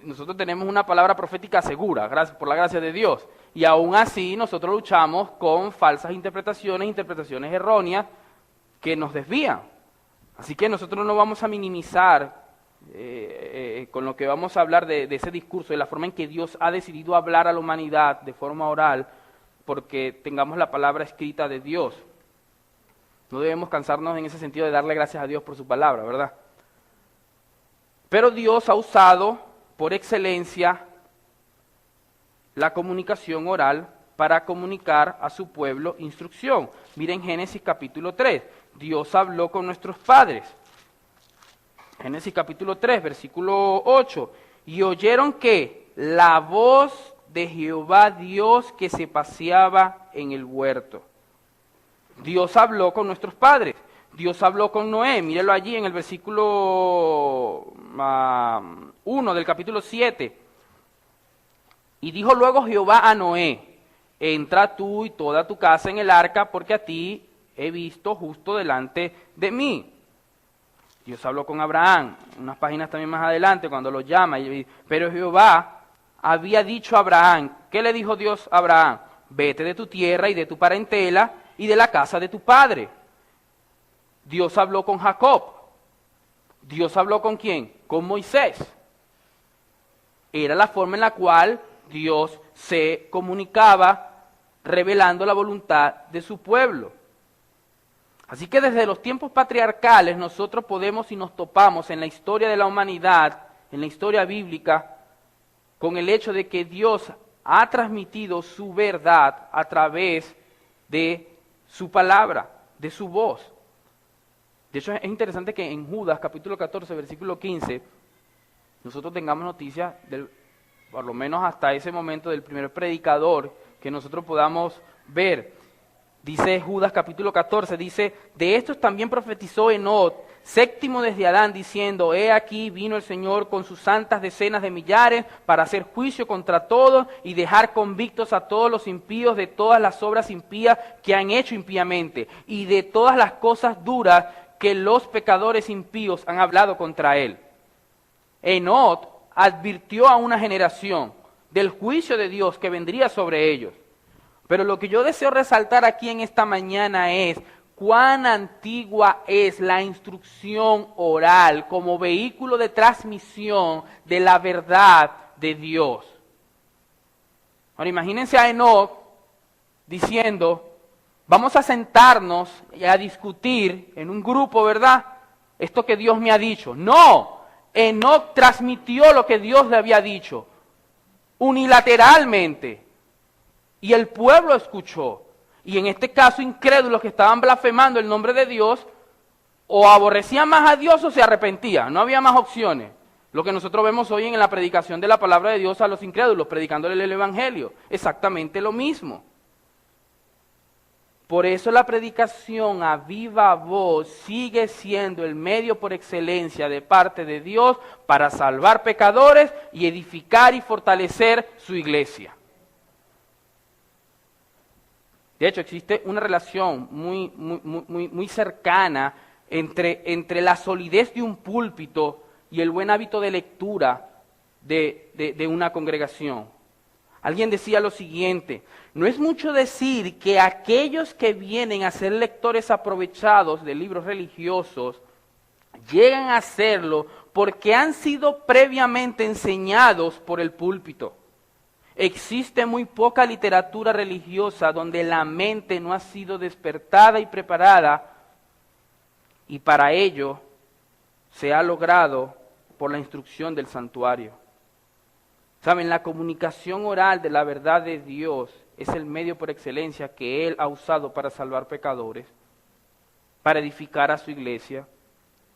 nosotros tenemos una palabra profética segura, por la gracia de Dios, y aún así nosotros luchamos con falsas interpretaciones erróneas que nos desvían. Así que nosotros no vamos a minimizar con lo que vamos a hablar de ese discurso, de la forma en que Dios ha decidido hablar a la humanidad de forma oral, porque tengamos la palabra escrita de Dios. No debemos cansarnos en ese sentido de darle gracias a Dios por su palabra, ¿verdad? Pero Dios ha usado por excelencia la comunicación oral para comunicar a su pueblo instrucción. Miren Génesis capítulo 3, Dios habló con nuestros padres. Génesis capítulo 3, versículo 8, y oyeron que la voz de Jehová Dios que se paseaba en el huerto. Dios habló con nuestros padres, Dios habló con Noé, mírelo allí en el versículo 1 del capítulo 7. Y dijo luego Jehová a Noé, entra tú y toda tu casa en el arca, porque a ti he visto justo delante de mí. Dios habló con Abraham, unas páginas también más adelante, cuando lo llama, pero Jehová había dicho a Abraham, ¿qué le dijo Dios a Abraham? Vete de tu tierra y de tu parentela, y de la casa de tu padre. Dios habló con Jacob. ¿Dios habló con quién? Con Moisés. Era la forma en la cual Dios se comunicaba, revelando la voluntad de su pueblo. Así que desde los tiempos patriarcales nosotros podemos y nos topamos en la historia de la humanidad, en la historia bíblica, con el hecho de que Dios ha transmitido su verdad a través de su palabra, de su voz. De hecho, es interesante que en Judas, capítulo 14, versículo 15, nosotros tengamos noticias, por lo menos hasta ese momento, del primer predicador que nosotros podamos ver. Dice Judas, capítulo 14, dice, de estos también profetizó Enoc, séptimo desde Adán, diciendo, he aquí vino el Señor con sus santas decenas de millares para hacer juicio contra todos y dejar convictos a todos los impíos de todas las obras impías que han hecho impíamente y de todas las cosas duras que los pecadores impíos han hablado contra él. Enoc advirtió a una generación del juicio de Dios que vendría sobre ellos. Pero lo que yo deseo resaltar aquí en esta mañana es cuán antigua es la instrucción oral como vehículo de transmisión de la verdad de Dios. Ahora imagínense a Enoc diciendo, vamos a sentarnos y a discutir en un grupo, ¿verdad? Esto que Dios me ha dicho. No, Enoc transmitió lo que Dios le había dicho, unilateralmente. Y el pueblo escuchó. Y en este caso, incrédulos que estaban blasfemando el nombre de Dios, o aborrecían más a Dios o se arrepentían. No había más opciones. Lo que nosotros vemos hoy en la predicación de la palabra de Dios a los incrédulos, predicándole el Evangelio. Exactamente lo mismo. Por eso la predicación a viva voz sigue siendo el medio por excelencia de parte de Dios para salvar pecadores y edificar y fortalecer su iglesia. De hecho, existe una relación muy cercana entre la solidez de un púlpito y el buen hábito de lectura de una congregación. Alguien decía lo siguiente: no es mucho decir que aquellos que vienen a ser lectores aprovechados de libros religiosos llegan a hacerlo porque han sido previamente enseñados por el púlpito. Existe muy poca literatura religiosa donde la mente no ha sido despertada y preparada, y para ello se ha logrado por la instrucción del santuario. Saben, la comunicación oral de la verdad de Dios es el medio por excelencia que Él ha usado para salvar pecadores, para edificar a su iglesia.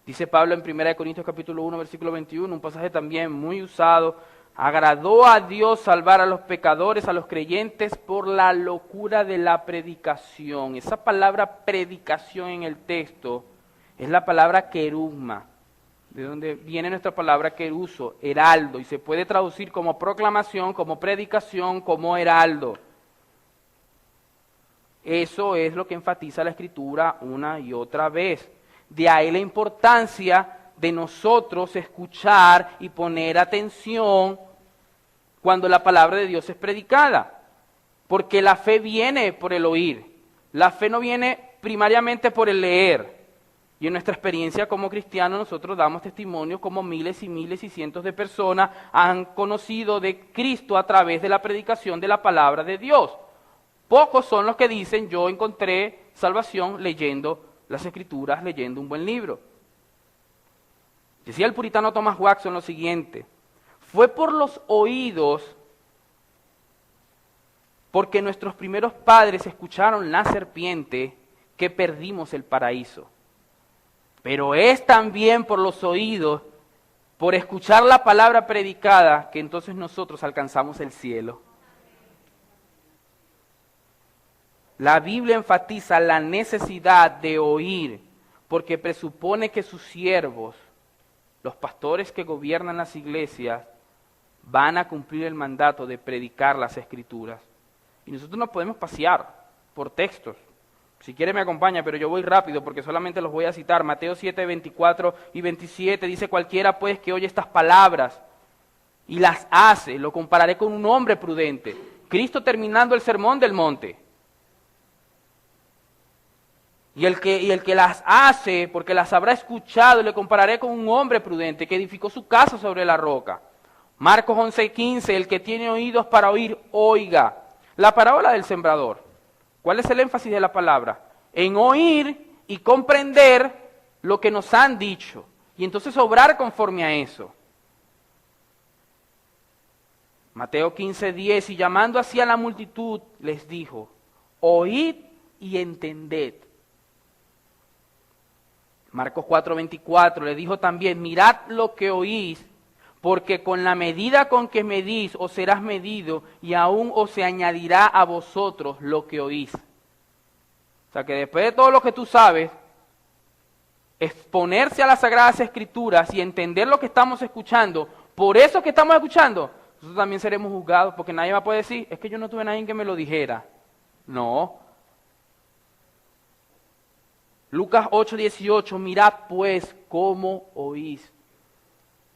Dice Pablo en 1 Corintios capítulo 1, versículo 21, un pasaje también muy usado: agradó a Dios salvar a los pecadores, a los creyentes, por la locura de la predicación. Esa palabra predicación en el texto es la palabra querugma, de donde viene nuestra palabra queruso, heraldo, y se puede traducir como proclamación, como predicación, como heraldo. Eso es lo que enfatiza la Escritura una y otra vez. De ahí la importancia de nosotros escuchar y poner atención cuando la palabra de Dios es predicada, porque la fe viene por el oír, la fe no viene primariamente por el leer. Y en nuestra experiencia como cristianos nosotros damos testimonio como miles y miles y cientos de personas han conocido de Cristo a través de la predicación de la palabra de Dios. Pocos son los que dicen: yo encontré salvación leyendo las Escrituras, leyendo un buen libro. Decía el puritano Thomas Watson lo siguiente: fue por los oídos, porque nuestros primeros padres escucharon la serpiente, que perdimos el paraíso. Pero es también por los oídos, por escuchar la palabra predicada, que entonces nosotros alcanzamos el cielo. La Biblia enfatiza la necesidad de oír, porque presupone que sus siervos, los pastores que gobiernan las iglesias, van a cumplir el mandato de predicar las Escrituras. Y nosotros no podemos pasear por textos. Si quiere me acompaña, pero yo voy rápido porque solamente los voy a citar. Mateo 7, 24 y 27 dice: cualquiera pues que oye estas palabras y las hace, lo compararé con un hombre prudente. Cristo terminando el sermón del monte. Y el que las hace, porque las habrá escuchado, le compararé con un hombre prudente que edificó su casa sobre la roca. Marcos 11, 15, el que tiene oídos para oír, oiga. La parábola del sembrador. ¿Cuál es el énfasis de la palabra? En oír y comprender lo que nos han dicho, y entonces obrar conforme a eso. Mateo 15, 10, y llamando así a la multitud, les dijo: oíd y entended. Marcos 4, 24, le dijo también: mirad lo que oís, porque con la medida con que medís os serás medido, y aún os se añadirá a vosotros lo que oís. O sea que después de todo lo que tú sabes, exponerse a las Sagradas Escrituras y entender lo que estamos escuchando, por eso que estamos escuchando, nosotros también seremos juzgados, porque nadie va a poder decir: es que yo no tuve nadie que me lo dijera. No. Lucas 8, 18, mirad pues cómo oís.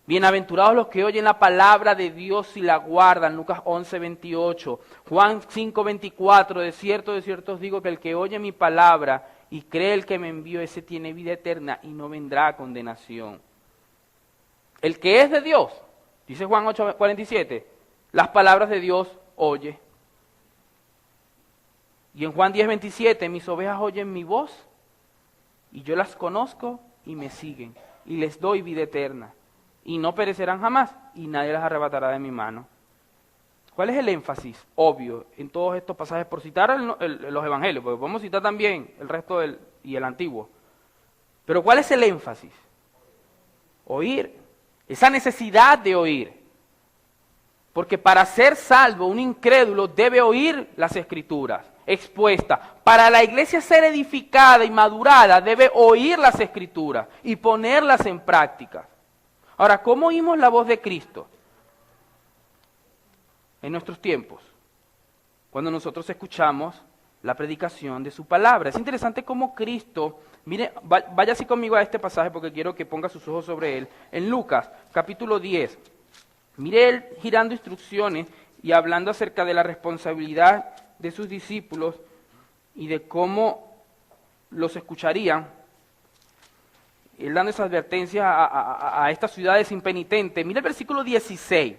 Bienaventurados los que oyen la palabra de Dios y la guardan. Lucas 11, 28. Juan 5, 24. De cierto os digo que el que oye mi palabra y cree el que me envió, ese tiene vida eterna y no vendrá a condenación. El que es de Dios, dice Juan 8, 47, las palabras de Dios oye. Y en Juan 10, 27, mis ovejas oyen mi voz y yo las conozco y me siguen y les doy vida eterna. Y no perecerán jamás, y nadie las arrebatará de mi mano. ¿Cuál es el énfasis obvio en todos estos pasajes? Por citar los evangelios, porque podemos citar también el resto y el antiguo. Pero ¿cuál es el énfasis? Oír. Esa necesidad de oír. Porque para ser salvo, un incrédulo debe oír las Escrituras expuestas. Para la iglesia ser edificada y madurada, debe oír las Escrituras y ponerlas en práctica. Ahora, ¿cómo oímos la voz de Cristo en nuestros tiempos? Cuando nosotros escuchamos la predicación de su palabra. Es interesante cómo Cristo, mire, vaya así conmigo a este pasaje porque quiero que ponga sus ojos sobre él. En Lucas, capítulo 10. Mire él girando instrucciones y hablando acerca de la responsabilidad de sus discípulos y de cómo los escucharían. Él dando esa advertencia a estas ciudades impenitentes. Mire el versículo 16.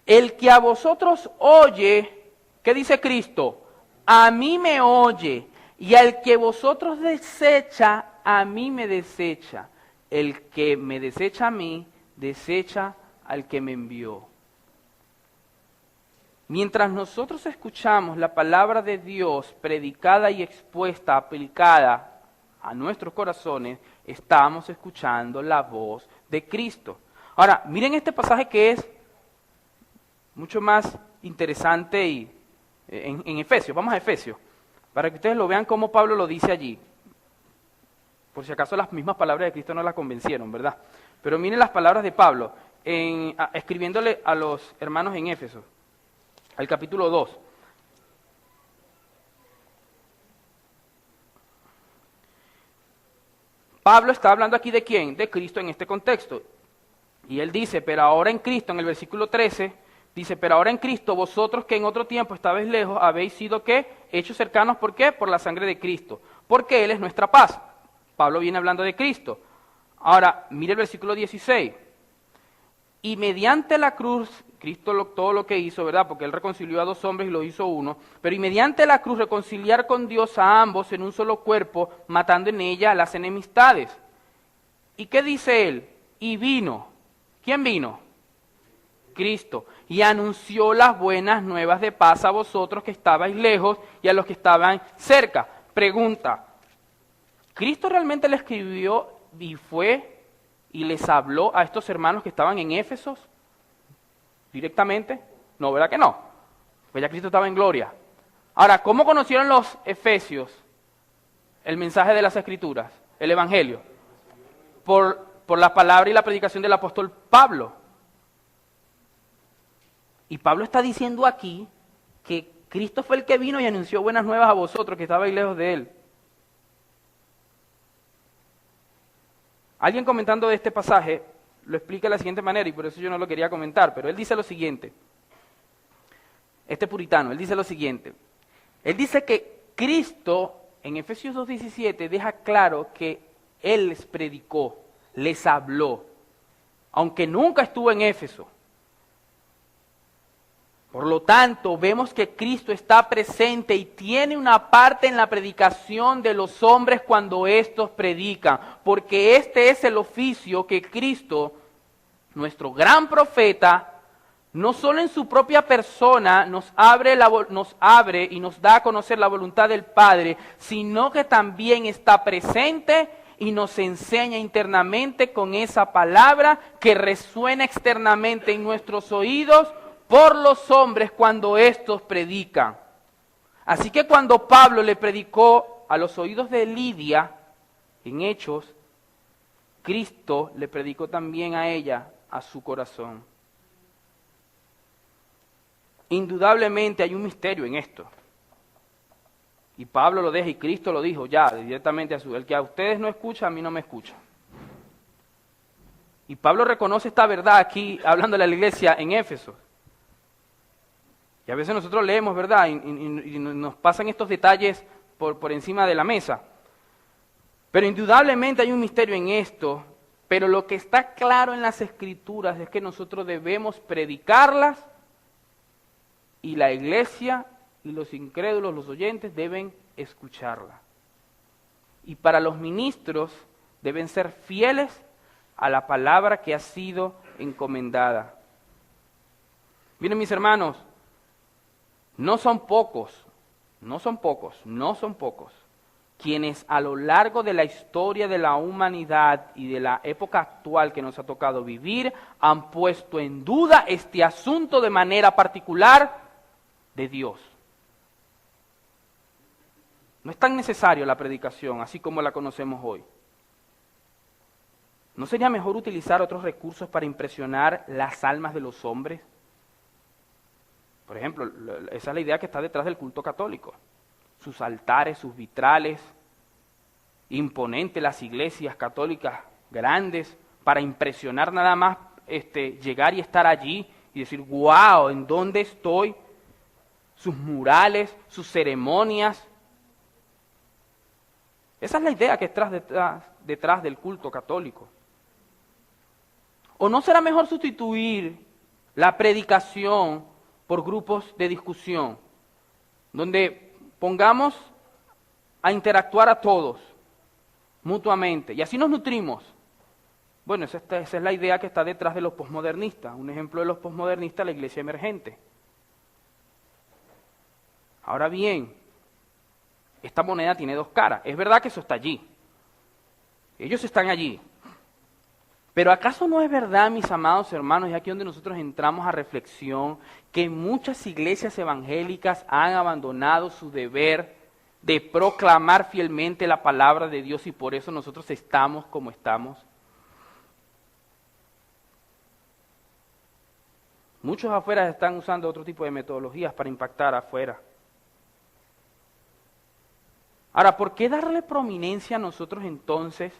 El que a vosotros oye, ¿qué dice Cristo? A mí me oye. Y al que vosotros desecha, a mí me desecha. El que me desecha a mí, desecha al que me envió. Mientras nosotros escuchamos la palabra de Dios predicada y expuesta, aplicada a nuestros corazones, estamos escuchando la voz de Cristo. Ahora, miren este pasaje que es mucho más interesante y en Efesios. Vamos a Efesios, para que ustedes lo vean cómo Pablo lo dice allí. Por si acaso las mismas palabras de Cristo no la convencieron, ¿verdad? Pero miren las palabras de Pablo, escribiéndole a los hermanos en Éfeso, al capítulo 2. Pablo está hablando aquí de quién, de Cristo en este contexto. Y él dice, pero ahora en Cristo, en el versículo 13, dice, pero ahora en Cristo, vosotros que en otro tiempo estabais lejos, habéis sido, ¿qué? Hechos cercanos, ¿por qué? Por la sangre de Cristo, porque Él es nuestra paz. Pablo viene hablando de Cristo. Ahora, mire el versículo 16. Y mediante la cruz, Cristo todo lo que hizo, ¿verdad? Porque Él reconcilió a dos hombres y los hizo uno. Pero y mediante la cruz reconciliar con Dios a ambos en un solo cuerpo, matando en ella las enemistades. ¿Y qué dice Él? Y vino. ¿Quién vino? Cristo. Y anunció las buenas nuevas de paz a vosotros que estabais lejos y a los que estaban cerca. Pregunta, ¿Cristo realmente le escribió y fue y les habló a estos hermanos que estaban en Éfeso directamente? No, ¿verdad que no? Pues ya Cristo estaba en gloria. Ahora, ¿cómo conocieron los efesios el mensaje de las Escrituras, el Evangelio? Por la palabra y la predicación del apóstol Pablo. Y Pablo está diciendo aquí que Cristo fue el que vino y anunció buenas nuevas a vosotros que estabais lejos de Él. Alguien comentando de este pasaje lo explica de la siguiente manera, y por eso yo no lo quería comentar, pero él dice lo siguiente, este puritano, él dice lo siguiente, él dice que Cristo en Efesios 2:17 deja claro que Él les predicó, les habló, aunque nunca estuvo en Éfeso. Por lo tanto, vemos que Cristo está presente y tiene una parte en la predicación de los hombres cuando éstos predican, porque este es el oficio que Cristo, nuestro gran profeta, no solo en su propia persona nos abre y nos da a conocer la voluntad del Padre, sino que también está presente y nos enseña internamente con esa palabra que resuena externamente en nuestros oídos por los hombres cuando éstos predican. Así que cuando Pablo le predicó a los oídos de Lidia, en Hechos, Cristo le predicó también a ella, a su corazón. Indudablemente hay un misterio en esto. Y Pablo lo deja y Cristo lo dijo ya directamente el que a ustedes no escucha, a mí no me escucha. Y Pablo reconoce esta verdad aquí, hablándole a la iglesia en Éfeso. Y a veces nosotros leemos, ¿verdad? Y nos pasan estos detalles por encima de la mesa. Pero indudablemente hay un misterio en esto, pero lo que está claro en las Escrituras es que nosotros debemos predicarlas y la iglesia y los incrédulos, los oyentes, deben escucharla. Y para los ministros deben ser fieles a la palabra que ha sido encomendada. Miren mis hermanos, No son pocos, no son pocos, no son pocos quienes a lo largo de la historia de la humanidad y de la época actual que nos ha tocado vivir, han puesto en duda este asunto de manera particular de Dios. No es tan necesario la predicación, así como la conocemos hoy. ¿No sería mejor utilizar otros recursos para impresionar las almas de los hombres? Por ejemplo, esa es la idea que está detrás del culto católico. Sus altares, sus vitrales, imponentes las iglesias católicas grandes, para impresionar nada más, llegar y estar allí y decir, wow, ¿en dónde estoy? Sus murales, sus ceremonias. Esa es la idea que está detrás del culto católico. ¿O no será mejor sustituir la predicación por grupos de discusión, donde pongamos a interactuar a todos mutuamente y así nos nutrimos? Bueno, esa es la idea que está detrás de los posmodernistas. Un ejemplo de los posmodernistas, la iglesia emergente. Ahora bien, esta moneda tiene dos caras. Es verdad que eso está allí. Ellos están allí. Pero ¿acaso no es verdad, mis amados hermanos, y aquí donde nosotros entramos a reflexión, que muchas iglesias evangélicas han abandonado su deber de proclamar fielmente la palabra de Dios y por eso nosotros estamos como estamos? Muchos afuera están usando otro tipo de metodologías para impactar afuera. Ahora, ¿por qué darle prominencia a nosotros entonces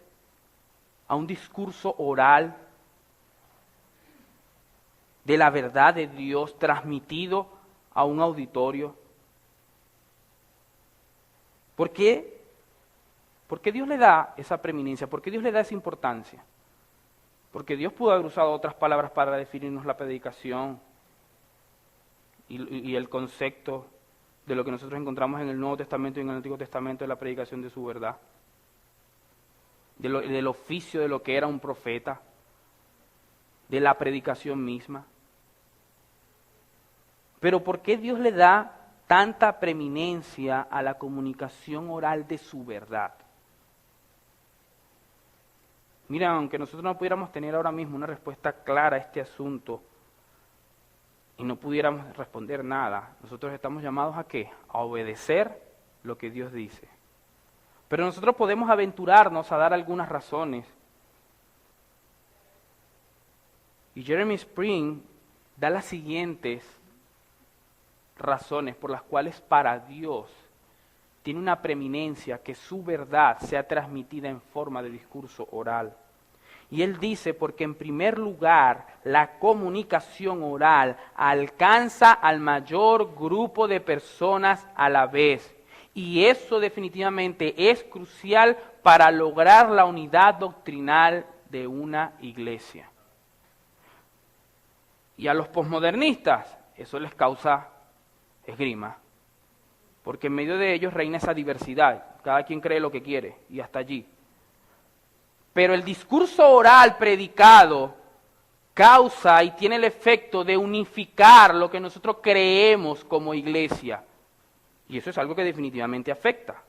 a un discurso oral de la verdad de Dios transmitido a un auditorio? ¿Por qué? ¿Por qué Dios le da esa preeminencia? ¿Por qué Dios le da esa importancia? Porque Dios pudo haber usado otras palabras para definirnos la predicación y el concepto de lo que nosotros encontramos en el Nuevo Testamento y en el Antiguo Testamento de la predicación de su verdad, del oficio de lo que era un profeta, de la predicación misma. Pero ¿por qué Dios le da tanta preeminencia a la comunicación oral de su verdad? Mira, aunque nosotros no pudiéramos tener ahora mismo una respuesta clara a este asunto y no pudiéramos responder nada, nosotros estamos llamados ¿a qué? A obedecer lo que Dios dice. Pero nosotros podemos aventurarnos a dar algunas razones. Y Jeremy Spring da las siguientes razones por las cuales para Dios tiene una preeminencia que su verdad sea transmitida en forma de discurso oral. Y él dice, porque en primer lugar, la comunicación oral alcanza al mayor grupo de personas a la vez. Y eso definitivamente es crucial para lograr la unidad doctrinal de una iglesia. Y a los posmodernistas eso les causa esgrima, porque en medio de ellos reina esa diversidad, cada quien cree lo que quiere y hasta allí. Pero el discurso oral predicado causa y tiene el efecto de unificar lo que nosotros creemos como iglesia. Y eso es algo que definitivamente afecta.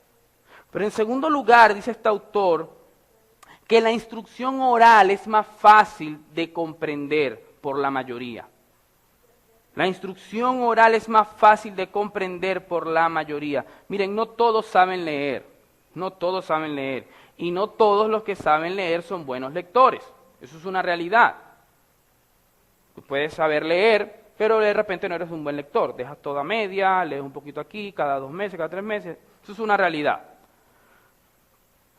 Pero en segundo lugar, dice este autor, que la instrucción oral es más fácil de comprender por la mayoría. La instrucción oral es más fácil de comprender por la mayoría. Miren, no todos saben leer, no todos saben leer. Y no todos los que saben leer son buenos lectores. Eso es una realidad. Tú puedes saber leer, pero de repente no eres un buen lector. Dejas toda media, lees un poquito aquí, cada 2 meses, cada 3 meses. Eso es una realidad.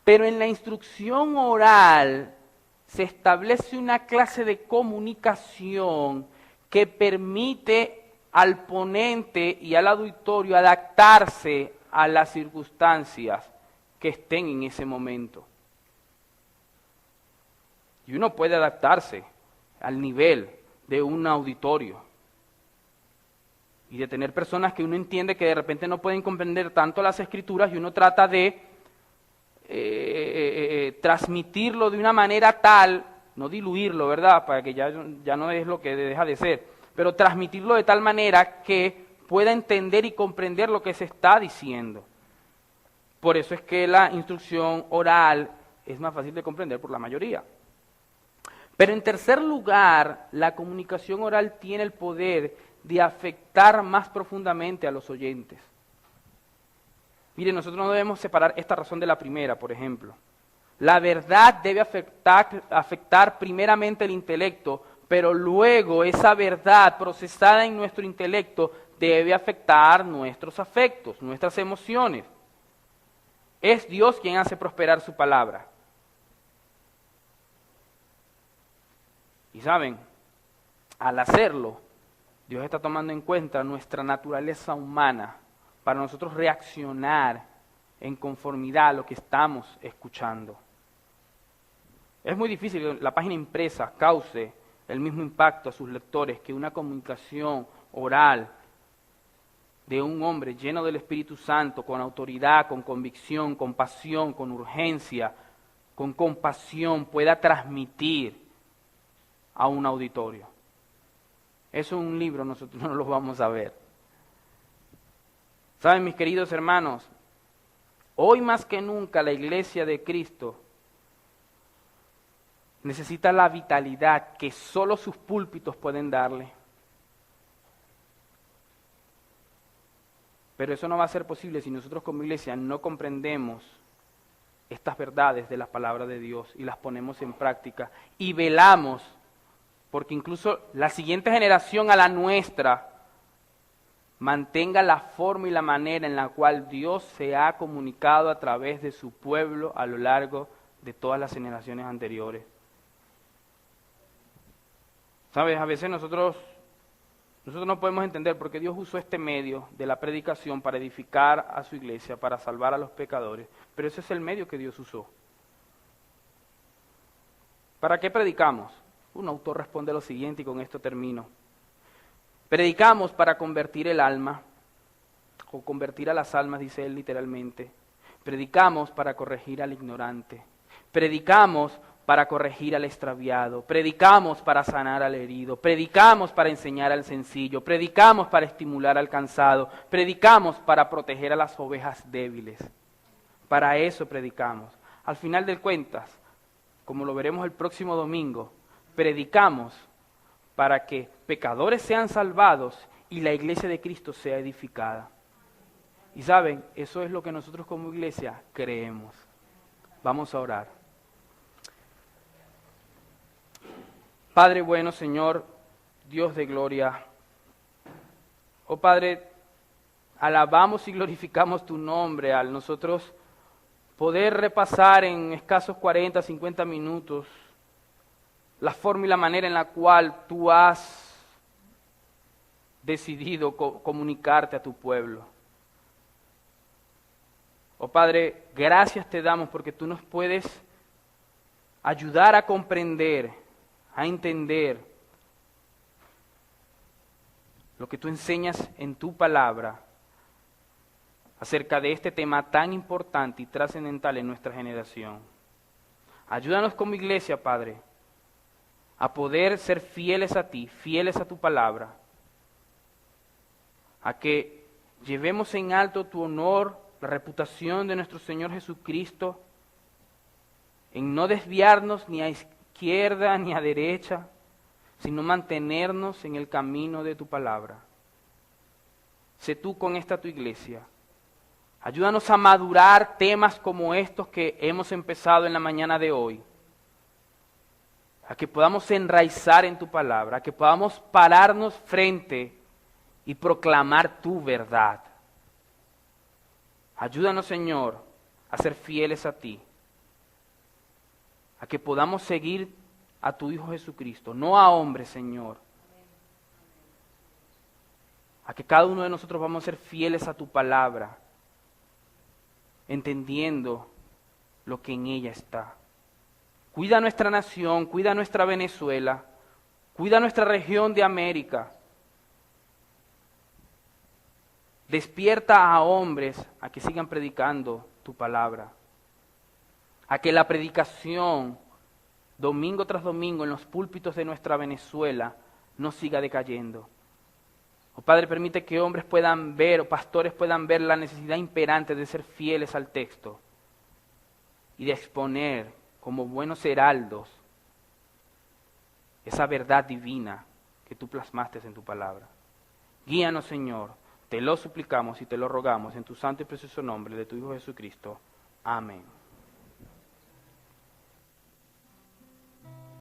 Pero en la instrucción oral se establece una clase de comunicación que permite al ponente y al auditorio adaptarse a las circunstancias que estén en ese momento. Y uno puede adaptarse al nivel de un auditorio y de tener personas que uno entiende que de repente no pueden comprender tanto las escrituras y uno trata de transmitirlo de una manera tal, no diluirlo, ¿verdad? Para que ya no es lo que deja de ser, pero transmitirlo de tal manera que pueda entender y comprender lo que se está diciendo. Por eso es que la instrucción oral es más fácil de comprender por la mayoría. Pero en tercer lugar, la comunicación oral tiene el poder de afectar más profundamente a los oyentes. Miren, nosotros no debemos separar esta razón de la primera, por ejemplo. La verdad debe afectar primeramente el intelecto, pero luego esa verdad procesada en nuestro intelecto debe afectar nuestros afectos, nuestras emociones. Es Dios quien hace prosperar su palabra. Y saben, al hacerlo, Dios está tomando en cuenta nuestra naturaleza humana para nosotros reaccionar en conformidad a lo que estamos escuchando. Es muy difícil que la página impresa cause el mismo impacto a sus lectores que una comunicación oral de un hombre lleno del Espíritu Santo, con autoridad, con convicción, con pasión, con urgencia, con compasión, pueda transmitir a un auditorio. Eso en un libro nosotros no lo vamos a ver. Saben, mis queridos hermanos, hoy más que nunca la Iglesia de Cristo necesita la vitalidad que solo sus púlpitos pueden darle. Pero eso no va a ser posible si nosotros como iglesia no comprendemos estas verdades de la palabra de Dios y las ponemos en práctica y velamos porque incluso la siguiente generación a la nuestra mantenga la forma y la manera en la cual Dios se ha comunicado a través de su pueblo a lo largo de todas las generaciones anteriores. ¿Sabes? A veces nosotros no podemos entender por qué Dios usó este medio de la predicación para edificar a su iglesia, para salvar a los pecadores, pero ese es el medio que Dios usó. ¿Para qué predicamos? Un autor responde lo siguiente y con esto termino. Predicamos para convertir el alma, o convertir a las almas, dice él literalmente. Predicamos para corregir al ignorante. Predicamos para corregir al extraviado. Predicamos para sanar al herido. Predicamos para enseñar al sencillo. Predicamos para estimular al cansado. Predicamos para proteger a las ovejas débiles. Para eso predicamos. Al final de cuentas, como lo veremos el próximo domingo, predicamos para que pecadores sean salvados y la iglesia de Cristo sea edificada. Y saben, eso es lo que nosotros como iglesia creemos. Vamos a orar. Padre bueno, Señor, Dios de gloria, oh Padre, alabamos y glorificamos tu nombre al nosotros poder repasar en escasos 40, 50 minutos la forma y la manera en la cual tú has decidido comunicarte a tu pueblo. Oh Padre, gracias te damos porque tú nos puedes ayudar a comprender, a entender lo que tú enseñas en tu palabra acerca de este tema tan importante y trascendental en nuestra generación. Ayúdanos como iglesia, Padre, a poder ser fieles a ti, fieles a tu palabra, a que llevemos en alto tu honor, la reputación de nuestro Señor Jesucristo, en no desviarnos ni a izquierda ni a derecha, sino mantenernos en el camino de tu palabra. Sé tú con esta tu iglesia. Ayúdanos a madurar temas como estos que hemos empezado en la mañana de hoy. A que podamos enraizar en tu palabra, a que podamos pararnos frente y proclamar tu verdad. Ayúdanos, Señor, a ser fieles a ti, a que podamos seguir a tu Hijo Jesucristo, no a hombres, Señor. A que cada uno de nosotros vamos a ser fieles a tu palabra, entendiendo lo que en ella está. Cuida nuestra nación, cuida nuestra Venezuela, cuida nuestra región de América. Despierta a hombres a que sigan predicando tu palabra. A que la predicación, domingo tras domingo, en los púlpitos de nuestra Venezuela, no siga decayendo. Oh Padre, permite que hombres puedan ver, o pastores puedan ver la necesidad imperante de ser fieles al texto y de exponer como buenos heraldos esa verdad divina que tú plasmaste en tu palabra. Guíanos, Señor, te lo suplicamos y te lo rogamos en tu santo y precioso nombre de tu Hijo Jesucristo. Amén.